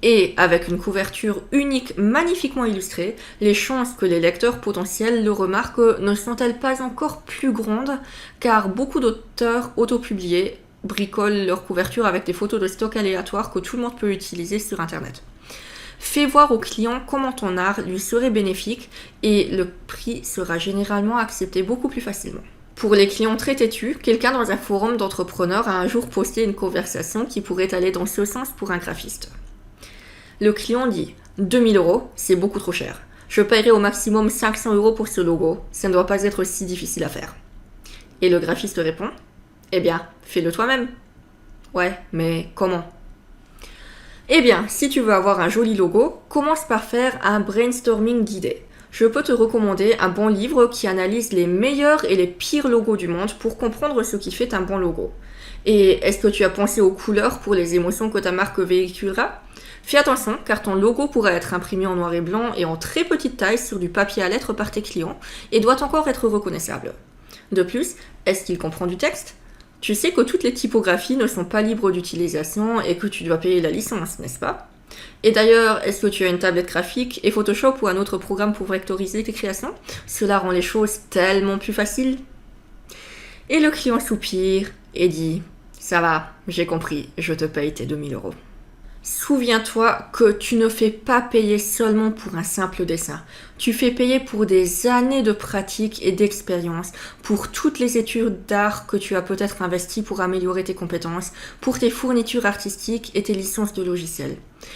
Et avec une couverture unique magnifiquement illustrée, les chances que les lecteurs potentiels le remarquent ne sont-elles pas encore plus grandes ? Car beaucoup d'auteurs autopubliés bricolent leur couverture avec des photos de stock aléatoires que tout le monde peut utiliser sur Internet. Fais voir au client comment ton art lui serait bénéfique et le prix sera généralement accepté beaucoup plus facilement. Pour les clients très têtus, quelqu'un dans un forum d'entrepreneurs a un jour posté une conversation qui pourrait aller dans ce sens pour un graphiste. Le client dit « 2000 €, c'est beaucoup trop cher. Je paierai au maximum 500 € pour ce logo, ça ne doit pas être si difficile à faire. » Et le graphiste répond « Eh bien, fais-le toi-même. » « Ouais, mais comment ? » Eh bien, si tu veux avoir un joli logo, commence par faire un brainstorming d'idées. Je peux te recommander un bon livre qui analyse les meilleurs et les pires logos du monde pour comprendre ce qui fait un bon logo. Et est-ce que tu as pensé aux couleurs pour les émotions que ta marque véhiculera ? Fais attention car ton logo pourra être imprimé en noir et blanc et en très petite taille sur du papier à lettres par tes clients et doit encore être reconnaissable. De plus, est-ce qu'il comprend du texte ? Tu sais que toutes les typographies ne sont pas libres d'utilisation et que tu dois payer la licence, n'est-ce pas ? Et d'ailleurs, est-ce que tu as une tablette graphique et Photoshop ou un autre programme pour vectoriser tes créations? Cela rend les choses tellement plus faciles. Et le client soupire et dit « Ça va, j'ai compris, je te paye tes 2 000 €. » Souviens-toi que tu ne fais pas payer seulement pour un simple dessin. Tu fais payer pour des années de pratique et d'expérience, pour toutes les études d'art que tu as peut-être investies pour améliorer tes compétences, pour tes fournitures artistiques et tes licences de logiciels.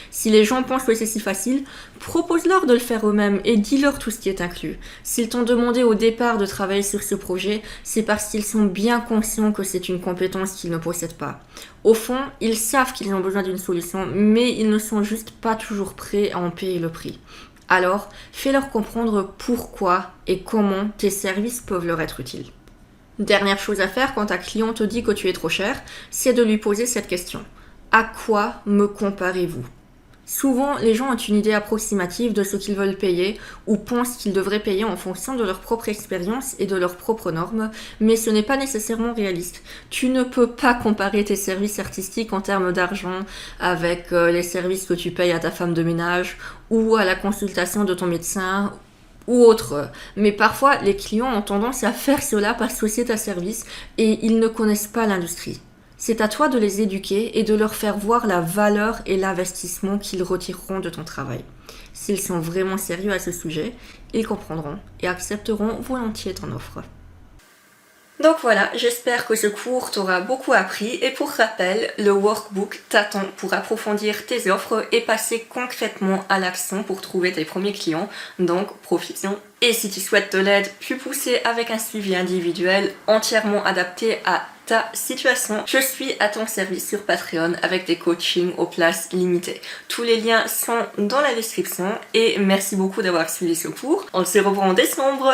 Si les gens pensent que c'est si facile, propose-leur de le faire eux-mêmes et dis-leur tout ce qui est inclus. S'ils t'ont demandé au départ de travailler sur ce projet, c'est parce qu'ils sont bien conscients que c'est une compétence qu'ils ne possèdent pas. Au fond, ils savent qu'ils ont besoin d'une solution, mais ils ne sont juste pas toujours prêts à en payer le prix. Alors, fais-leur comprendre pourquoi et comment tes services peuvent leur être utiles. Dernière chose à faire quand ta client te dit que tu es trop cher, c'est de lui poser cette question. À quoi me comparez-vous ? Souvent, les gens ont une idée approximative de ce qu'ils veulent payer ou pensent qu'ils devraient payer en fonction de leur propre expérience et de leurs propres normes, mais ce n'est pas nécessairement réaliste. Tu ne peux pas comparer tes services artistiques en termes d'argent avec les services que tu payes à ta femme de ménage ou à la consultation de ton médecin ou autre. Mais parfois, les clients ont tendance à faire cela parce que c'est un service et ils ne connaissent pas l'industrie. C'est à toi de les éduquer et de leur faire voir la valeur et l'investissement qu'ils retireront de ton travail. S'ils sont vraiment sérieux à ce sujet, ils comprendront et accepteront volontiers ton offre. Donc voilà, j'espère que ce cours t'aura beaucoup appris et pour rappel, le workbook t'attend pour approfondir tes offres et passer concrètement à l'action pour trouver tes premiers clients, donc profites-en. Et si tu souhaites de l'aide plus poussée avec un suivi individuel entièrement adapté à ta situation, je suis à ton service sur Patreon avec des coachings aux places limitées. Tous les liens sont dans la description et merci beaucoup d'avoir suivi ce cours. On se revoit en décembre.